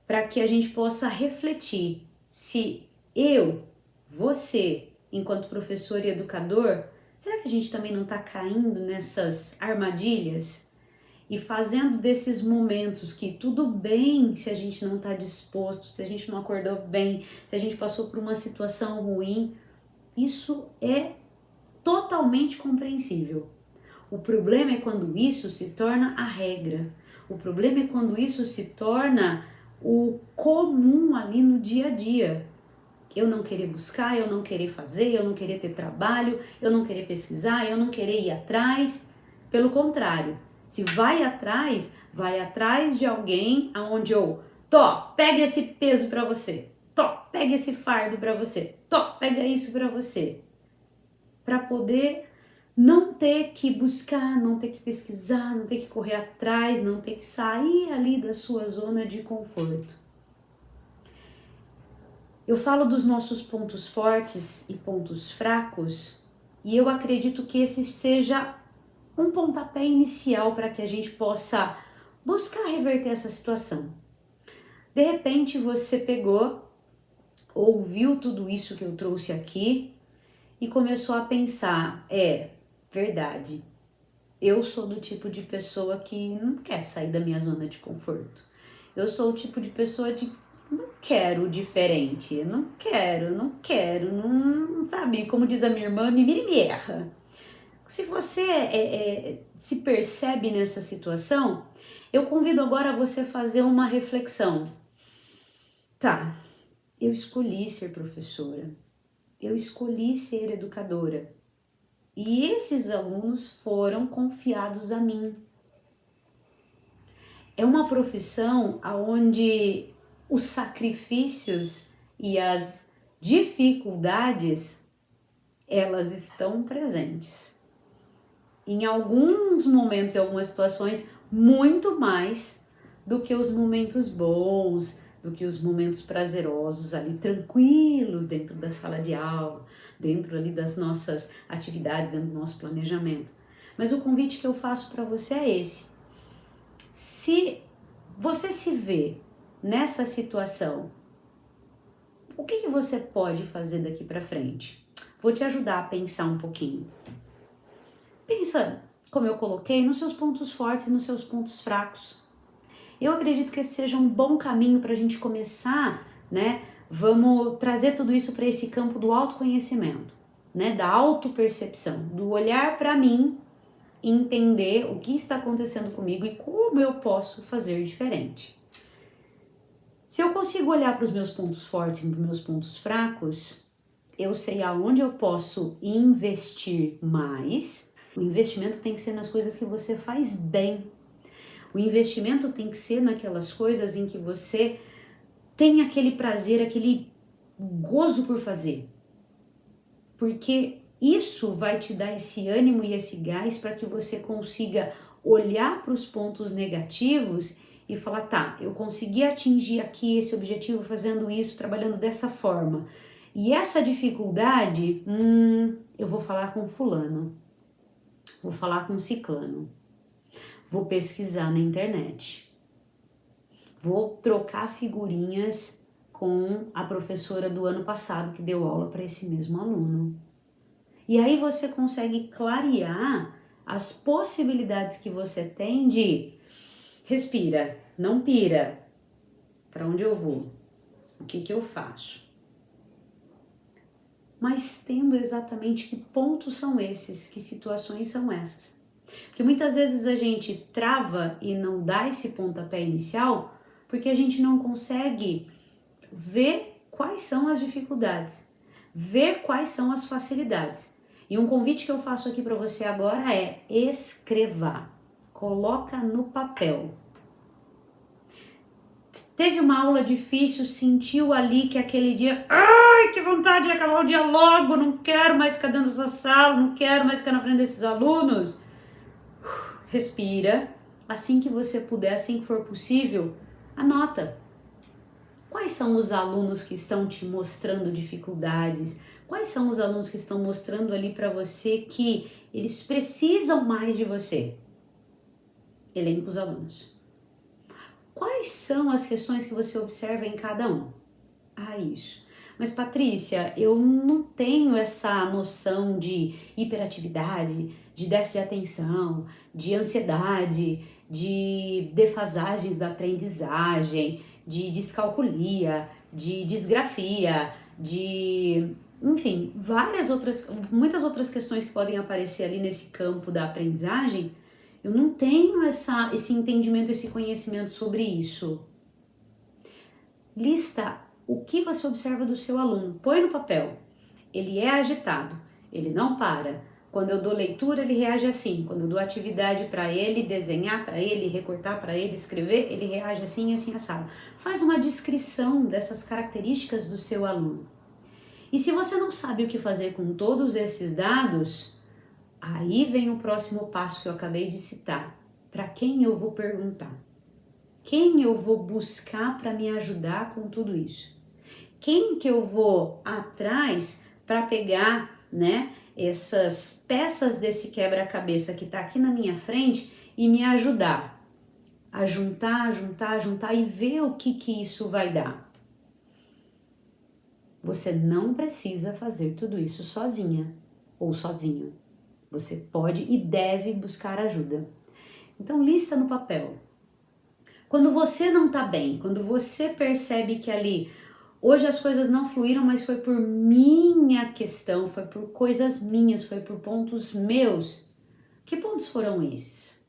para que a gente possa refletir se você, enquanto professor e educador, será que a gente também não está caindo nessas armadilhas? E fazendo desses momentos que tudo bem se a gente não está disposto, se a gente não acordou bem, se a gente passou por uma situação ruim, isso é totalmente compreensível. O problema é quando isso se torna a regra. O problema é quando isso se torna o comum ali no dia a dia. Eu não querer buscar, eu não querer fazer, eu não querer ter trabalho, eu não querer pesquisar, eu não querer ir atrás. Pelo contrário, Se vai atrás de alguém aonde eu, pega esse peso para você, pega esse fardo para você, pega isso para você, para poder não ter que buscar, não ter que pesquisar, não ter que correr atrás, não ter que sair ali da sua zona de conforto. Eu falo dos nossos pontos fortes e pontos fracos, e eu acredito que esse seja um pontapé inicial para que a gente possa buscar reverter essa situação. De repente você pegou, ouviu tudo isso que eu trouxe aqui e começou a pensar, verdade, eu sou do tipo de pessoa que não quer sair da minha zona de conforto. Eu sou o tipo de pessoa de não quero diferente, não quero, sabe? Como diz a minha irmã, me mira e me erra. Se você se percebe nessa situação, eu convido agora você a fazer uma reflexão. Tá, eu escolhi ser professora, eu escolhi ser educadora e esses alunos foram confiados a mim. É uma profissão onde os sacrifícios e as dificuldades, elas estão presentes. Em alguns momentos, em algumas situações, muito mais do que os momentos bons, do que os momentos prazerosos ali, tranquilos dentro da sala de aula, dentro ali das nossas atividades, dentro do nosso planejamento. Mas o convite que eu faço para você é esse. Se você se vê nessa situação, o que você pode fazer daqui para frente? Vou te ajudar a pensar um pouquinho. Pensa, como eu coloquei, nos seus pontos fortes e nos seus pontos fracos. Eu acredito que esse seja um bom caminho para a gente começar, né? Vamos trazer tudo isso para esse campo do autoconhecimento, né? Da autopercepção, do olhar para mim, entender o que está acontecendo comigo e como eu posso fazer diferente. Se eu consigo olhar para os meus pontos fortes e para os meus pontos fracos, eu sei aonde eu posso investir mais. O investimento tem que ser nas coisas que você faz bem. O investimento tem que ser naquelas coisas em que você tem aquele prazer, aquele gozo por fazer. Porque isso vai te dar esse ânimo e esse gás para que você consiga olhar para os pontos negativos e falar, tá, eu consegui atingir aqui esse objetivo fazendo isso, trabalhando dessa forma. E essa dificuldade, eu vou falar com fulano, vou falar com ciclano, vou pesquisar na internet, vou trocar figurinhas com a professora do ano passado que deu aula para esse mesmo aluno. E aí você consegue clarear as possibilidades que você tem de respira, não pira, para onde eu vou, o que eu faço. Mas tendo exatamente que pontos são esses, que situações são essas. Porque muitas vezes a gente trava e não dá esse pontapé inicial porque a gente não consegue ver quais são as dificuldades, ver quais são as facilidades. E um convite que eu faço aqui para você agora é escreva, coloca no papel. Teve uma aula difícil, sentiu ali que aquele dia, ai, que vontade de acabar o dia logo, não quero mais ficar dentro dessa sala, não quero mais ficar na frente desses alunos. Respira, assim que você puder, assim que for possível, anota. Quais são os alunos que estão te mostrando dificuldades? Quais são os alunos que estão mostrando ali para você que eles precisam mais de você? Elenca os alunos. Quais são as questões que você observa em cada um? Isso. Mas Patrícia, eu não tenho essa noção de hiperatividade, de déficit de atenção, de ansiedade, de defasagens da aprendizagem, de descalculia, de disgrafia, enfim, muitas outras questões que podem aparecer ali nesse campo da aprendizagem. Eu não tenho esse entendimento, esse conhecimento sobre isso. Lista o que você observa do seu aluno, põe no papel. Ele é agitado, ele não para. Quando eu dou leitura, ele reage assim. Quando eu dou atividade para ele, desenhar para ele, recortar para ele, escrever, ele reage assim, assim, assado. Faz uma descrição dessas características do seu aluno. E se você não sabe o que fazer com todos esses dados, aí vem o próximo passo que eu acabei de citar. Para quem eu vou perguntar? Quem eu vou buscar para me ajudar com tudo isso? Quem que eu vou atrás para pegar, né, essas peças desse quebra-cabeça que está aqui na minha frente e me ajudar a juntar e ver o que isso vai dar? Você não precisa fazer tudo isso sozinha ou sozinho. Você pode e deve buscar ajuda. Então, lista no papel. Quando você não tá bem, quando você percebe que ali, hoje as coisas não fluíram, mas foi por minha questão, foi por coisas minhas, foi por pontos meus. Que pontos foram esses?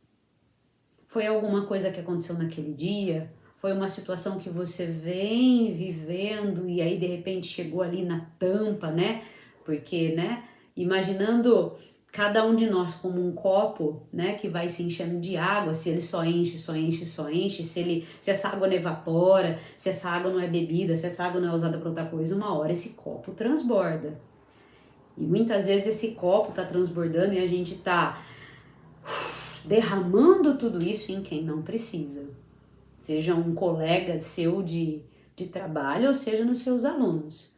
Foi alguma coisa que aconteceu naquele dia? Foi uma situação que você vem vivendo e aí de repente chegou ali na tampa, né? Porque, né, imaginando cada um de nós como um copo, né, que vai se enchendo de água, se ele só enche, se essa água não evapora, se essa água não é bebida, se essa água não é usada para outra coisa, uma hora esse copo transborda. E muitas vezes esse copo tá transbordando e a gente tá derramando tudo isso em quem não precisa. Seja um colega seu de trabalho ou seja nos seus alunos.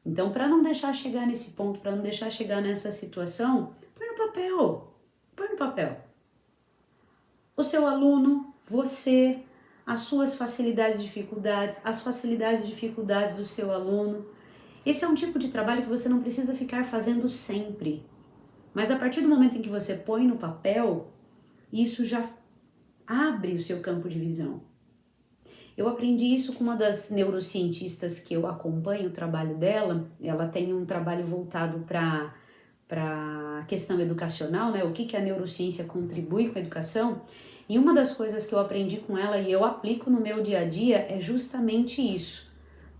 Então, para não deixar chegar nesse ponto, para não deixar chegar nessa situação, põe no papel. O seu aluno, você, as suas facilidades e dificuldades, as facilidades e dificuldades do seu aluno. Esse é um tipo de trabalho que você não precisa ficar fazendo sempre. Mas a partir do momento em que você põe no papel, isso já abre o seu campo de visão. Eu aprendi isso com uma das neurocientistas que eu acompanho o trabalho dela. Ela tem um trabalho voltado para a questão educacional, né? O que a neurociência contribui com a educação. E uma das coisas que eu aprendi com ela e eu aplico no meu dia a dia é justamente isso.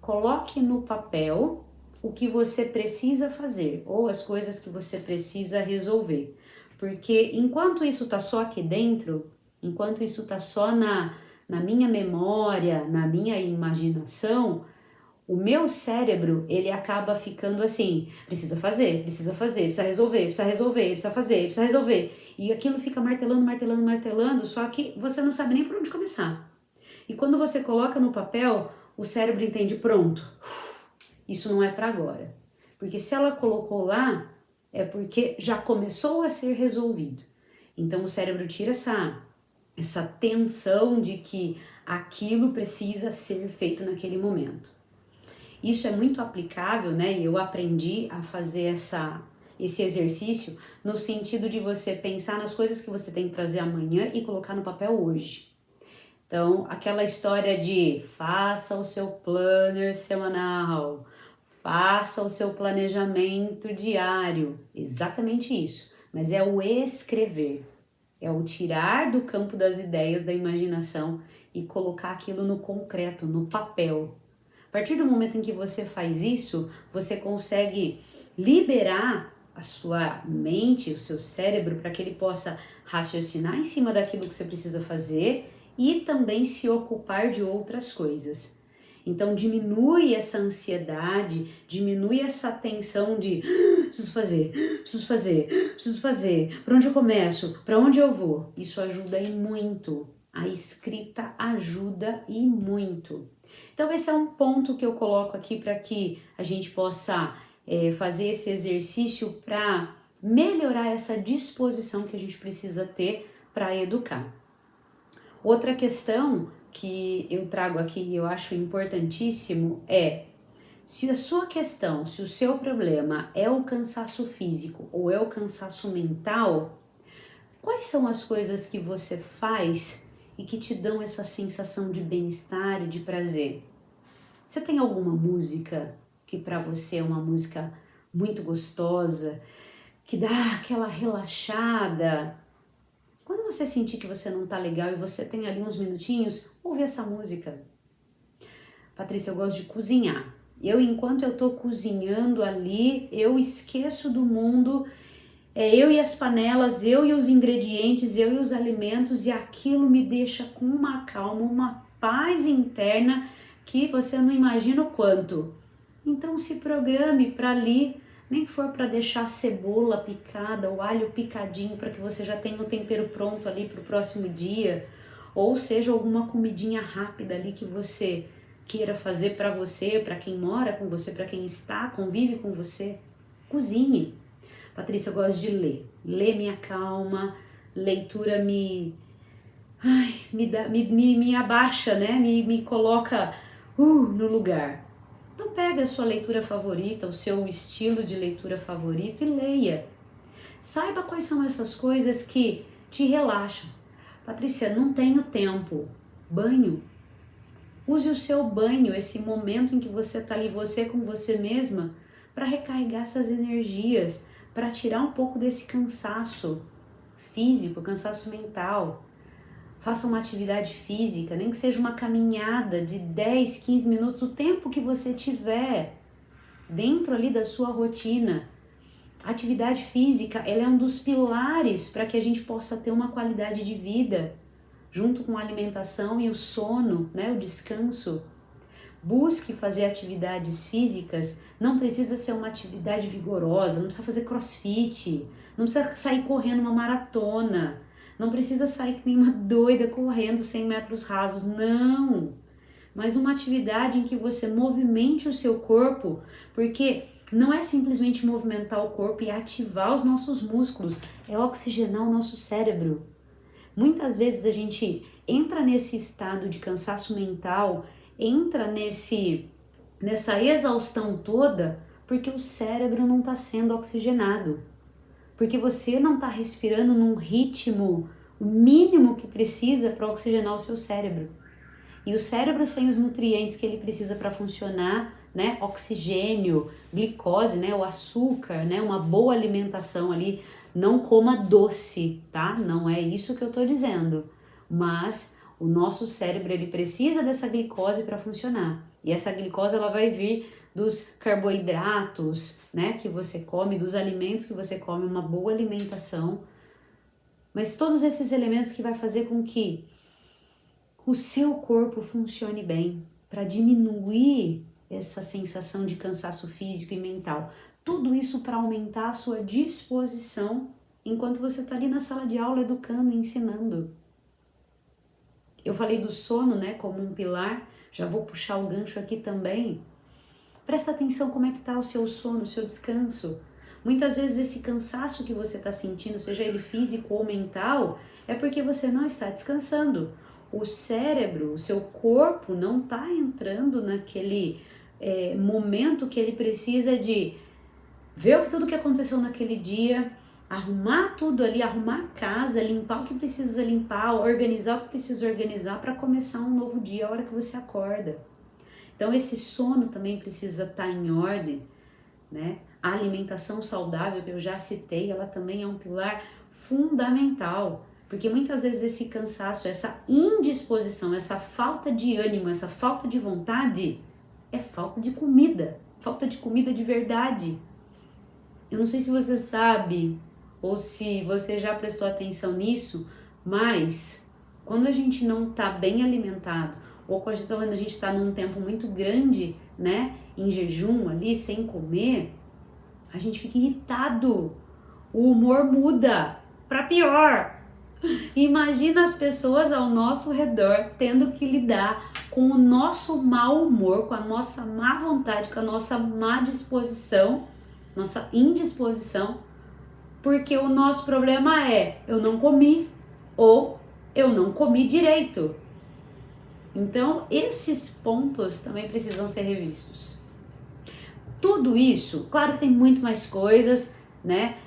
Coloque no papel o que você precisa fazer ou as coisas que você precisa resolver. Porque enquanto isso está só aqui dentro, enquanto isso está só na minha memória, na minha imaginação, o meu cérebro, ele acaba ficando assim, precisa resolver, precisa resolver. E aquilo fica martelando, só que você não sabe nem por onde começar. E quando você coloca no papel, o cérebro entende, pronto, isso não é para agora. Porque se ela colocou lá, é porque já começou a ser resolvido. Então o cérebro tira essa tensão de que aquilo precisa ser feito naquele momento. Isso é muito aplicável, né? E eu aprendi a fazer esse exercício no sentido de você pensar nas coisas que você tem que fazer amanhã e colocar no papel hoje. Então, aquela história de faça o seu planner semanal, faça o seu planejamento diário, exatamente isso. Mas é o escrever. É o tirar do campo das ideias, da imaginação e colocar aquilo no concreto, no papel. A partir do momento em que você faz isso, você consegue liberar a sua mente, o seu cérebro, para que ele possa raciocinar em cima daquilo que você precisa fazer e também se ocupar de outras coisas. Então diminui essa ansiedade, diminui essa tensão de preciso fazer, por onde eu começo, para onde eu vou. Isso ajuda e muito, a escrita ajuda e muito. Então esse é um ponto que eu coloco aqui para que a gente possa fazer esse exercício para melhorar essa disposição que a gente precisa ter para educar. Outra questão que eu trago aqui e eu acho importantíssimo é, se a sua questão, se o seu problema é o cansaço físico ou é o cansaço mental, quais são as coisas que você faz e que te dão essa sensação de bem-estar e de prazer? Você tem alguma música que para você é uma música muito gostosa, que dá aquela relaxada? Quando você sentir que você não tá legal e você tem ali uns minutinhos, ouve essa música. Patrícia, eu gosto de cozinhar. Enquanto eu tô cozinhando ali, eu esqueço do mundo, É eu e as panelas, eu e os ingredientes, eu e os alimentos, e aquilo me deixa com uma calma, uma paz interna que você não imagina o quanto. Então se programe para ali, nem que for para deixar a cebola picada, o alho picadinho, para que você já tenha o tempero pronto ali para o próximo dia, ou seja, alguma comidinha rápida ali que você queira fazer para você, para quem mora com você, para quem convive com você. Cozinhe. Patrícia, eu gosto de ler. Ler me acalma, leitura me abaixa, né? Me coloca no lugar. Então pega a sua leitura favorita, o seu estilo de leitura favorito e leia. Saiba quais são essas coisas que te relaxam. Patrícia, não tenho tempo. Banho. Use o seu banho, esse momento em que você está ali, você com você mesma, para recarregar essas energias, para tirar um pouco desse cansaço físico, cansaço mental. Faça uma atividade física, nem que seja uma caminhada de 10, 15 minutos, o tempo que você tiver dentro ali da sua rotina. A atividade física, ela é um dos pilares para que a gente possa ter uma qualidade de vida, junto com a alimentação e o sono, né, o descanso. Busque fazer atividades físicas, não precisa ser uma atividade vigorosa, não precisa fazer crossfit, não precisa sair correndo uma maratona, não precisa sair que nem uma doida correndo 100 metros rasos, não. Mas uma atividade em que você movimente o seu corpo, porque não é simplesmente movimentar o corpo e ativar os nossos músculos, é oxigenar o nosso cérebro. Muitas vezes a gente entra nesse estado de cansaço mental, entra nessa exaustão toda, porque o cérebro não está sendo oxigenado. Porque você não está respirando num ritmo mínimo que precisa para oxigenar o seu cérebro. E o cérebro sem os nutrientes que ele precisa para funcionar, né, oxigênio, glicose, né, o açúcar, né, uma boa alimentação ali, não coma doce, tá? Não é isso que eu tô dizendo, mas o nosso cérebro ele precisa dessa glicose para funcionar. E essa glicose ela vai vir dos carboidratos, né, que você come, dos alimentos que você come, uma boa alimentação. Mas todos esses elementos que vai fazer com que o seu corpo funcione bem, para diminuir essa sensação de cansaço físico e mental. Tudo isso para aumentar a sua disposição enquanto você está ali na sala de aula educando e ensinando. Eu falei do sono, né, como um pilar, já vou puxar o gancho aqui também. Presta atenção como é que está o seu sono, o seu descanso. Muitas vezes esse cansaço que você está sentindo, seja ele físico ou mental, é porque você não está descansando. O cérebro, o seu corpo não está entrando naquele momento que ele precisa de ver tudo que aconteceu naquele dia, arrumar tudo ali, arrumar a casa, limpar o que precisa limpar, organizar o que precisa organizar para começar um novo dia, a hora que você acorda. Então esse sono também precisa estar em ordem, né? A alimentação saudável, que eu já citei, ela também é um pilar fundamental, porque muitas vezes esse cansaço, essa indisposição, essa falta de ânimo, essa falta de vontade, é falta de comida de verdade. Eu não sei se você sabe ou se você já prestou atenção nisso, mas quando a gente não está bem alimentado, ou quando a gente está num tempo muito grande, né, em jejum ali, sem comer, a gente fica irritado, o humor muda para pior. Imagina as pessoas ao nosso redor tendo que lidar com o nosso mau humor, com a nossa má vontade, com a nossa má disposição, nossa indisposição, porque o nosso problema é eu não comi ou eu não comi direito. Então esses pontos também precisam ser revistos. Tudo isso, claro que tem muito mais coisas, né?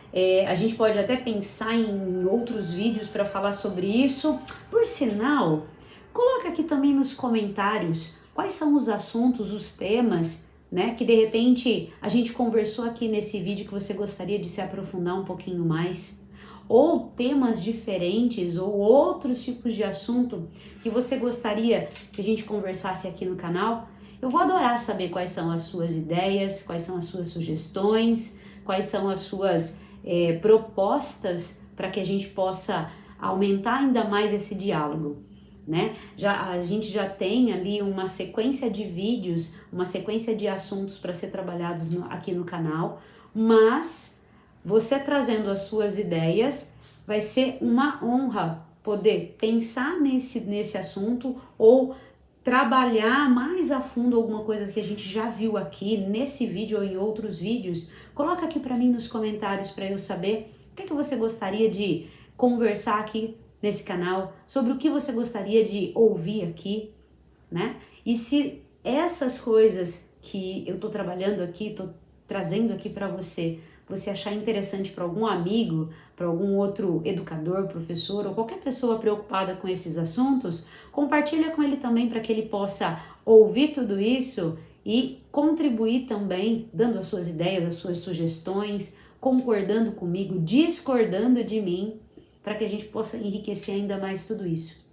A gente pode até pensar em outros vídeos para falar sobre isso. Por sinal, coloca aqui também nos comentários quais são os assuntos, os temas, né, que de repente a gente conversou aqui nesse vídeo que você gostaria de se aprofundar um pouquinho mais. Ou temas diferentes, ou outros tipos de assunto que você gostaria que a gente conversasse aqui no canal. Eu vou adorar saber quais são as suas ideias, quais são as suas sugestões, quais são as suas propostas para que a gente possa aumentar ainda mais esse diálogo, né? A gente já tem ali uma sequência de vídeos, uma sequência de assuntos para ser trabalhados aqui no canal, mas você trazendo as suas ideias vai ser uma honra poder pensar nesse assunto ou trabalhar mais a fundo alguma coisa que a gente já viu aqui nesse vídeo ou em outros vídeos. Coloca aqui para mim nos comentários para eu saber o que você gostaria de conversar aqui nesse canal, sobre o que você gostaria de ouvir aqui, né? E se essas coisas que eu tô trabalhando aqui, tô trazendo aqui para você achar interessante para algum amigo, para algum outro educador, professor ou qualquer pessoa preocupada com esses assuntos, compartilha com ele também para que ele possa ouvir tudo isso e contribuir também, dando as suas ideias, as suas sugestões, concordando comigo, discordando de mim, para que a gente possa enriquecer ainda mais tudo isso.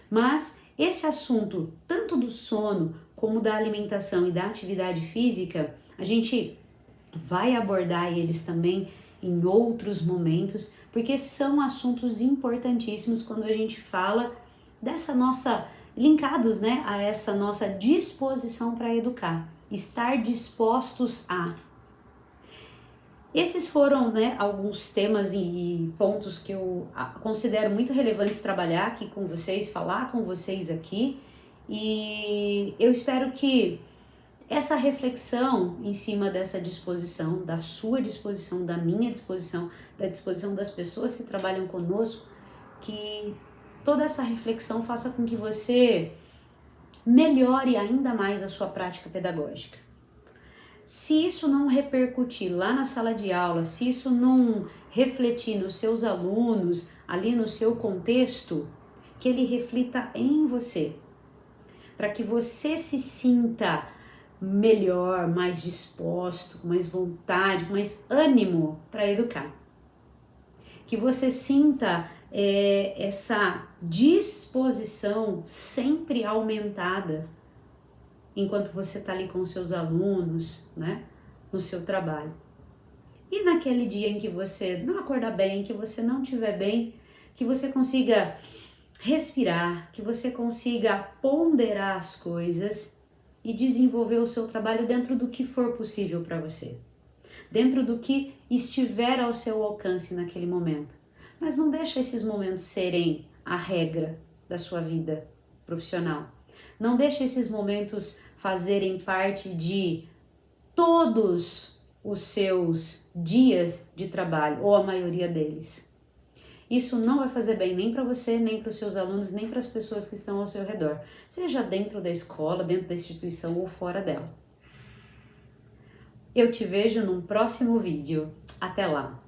Mas esse assunto, tanto do sono como da alimentação e da atividade física, a gente vai abordar eles também em outros momentos, porque são assuntos importantíssimos quando a gente fala dessa nossa, linkados, né, a essa nossa disposição para educar, estar dispostos a. Esses foram, né, alguns temas e pontos que eu considero muito relevantes trabalhar aqui com vocês, falar com vocês aqui, e eu espero que essa reflexão em cima dessa disposição, da sua disposição, da minha disposição, da disposição das pessoas que trabalham conosco, que toda essa reflexão faça com que você melhore ainda mais a sua prática pedagógica. Se isso não repercutir lá na sala de aula, se isso não refletir nos seus alunos, ali no seu contexto, que ele reflita em você, para que você se sinta melhor, mais disposto, com mais vontade, com mais ânimo para educar. Que você sinta essa disposição sempre aumentada enquanto você está ali com os seus alunos, né, no seu trabalho. E naquele dia em que você não acordar bem, que você não estiver bem, que você consiga respirar, que você consiga ponderar as coisas e desenvolver o seu trabalho dentro do que for possível para você, dentro do que estiver ao seu alcance naquele momento. Mas não deixa esses momentos serem a regra da sua vida profissional. Não deixa esses momentos fazerem parte de todos os seus dias de trabalho, ou a maioria deles. Isso não vai fazer bem nem para você, nem para os seus alunos, nem para as pessoas que estão ao seu redor, seja dentro da escola, dentro da instituição ou fora dela. Eu te vejo num próximo vídeo. Até lá!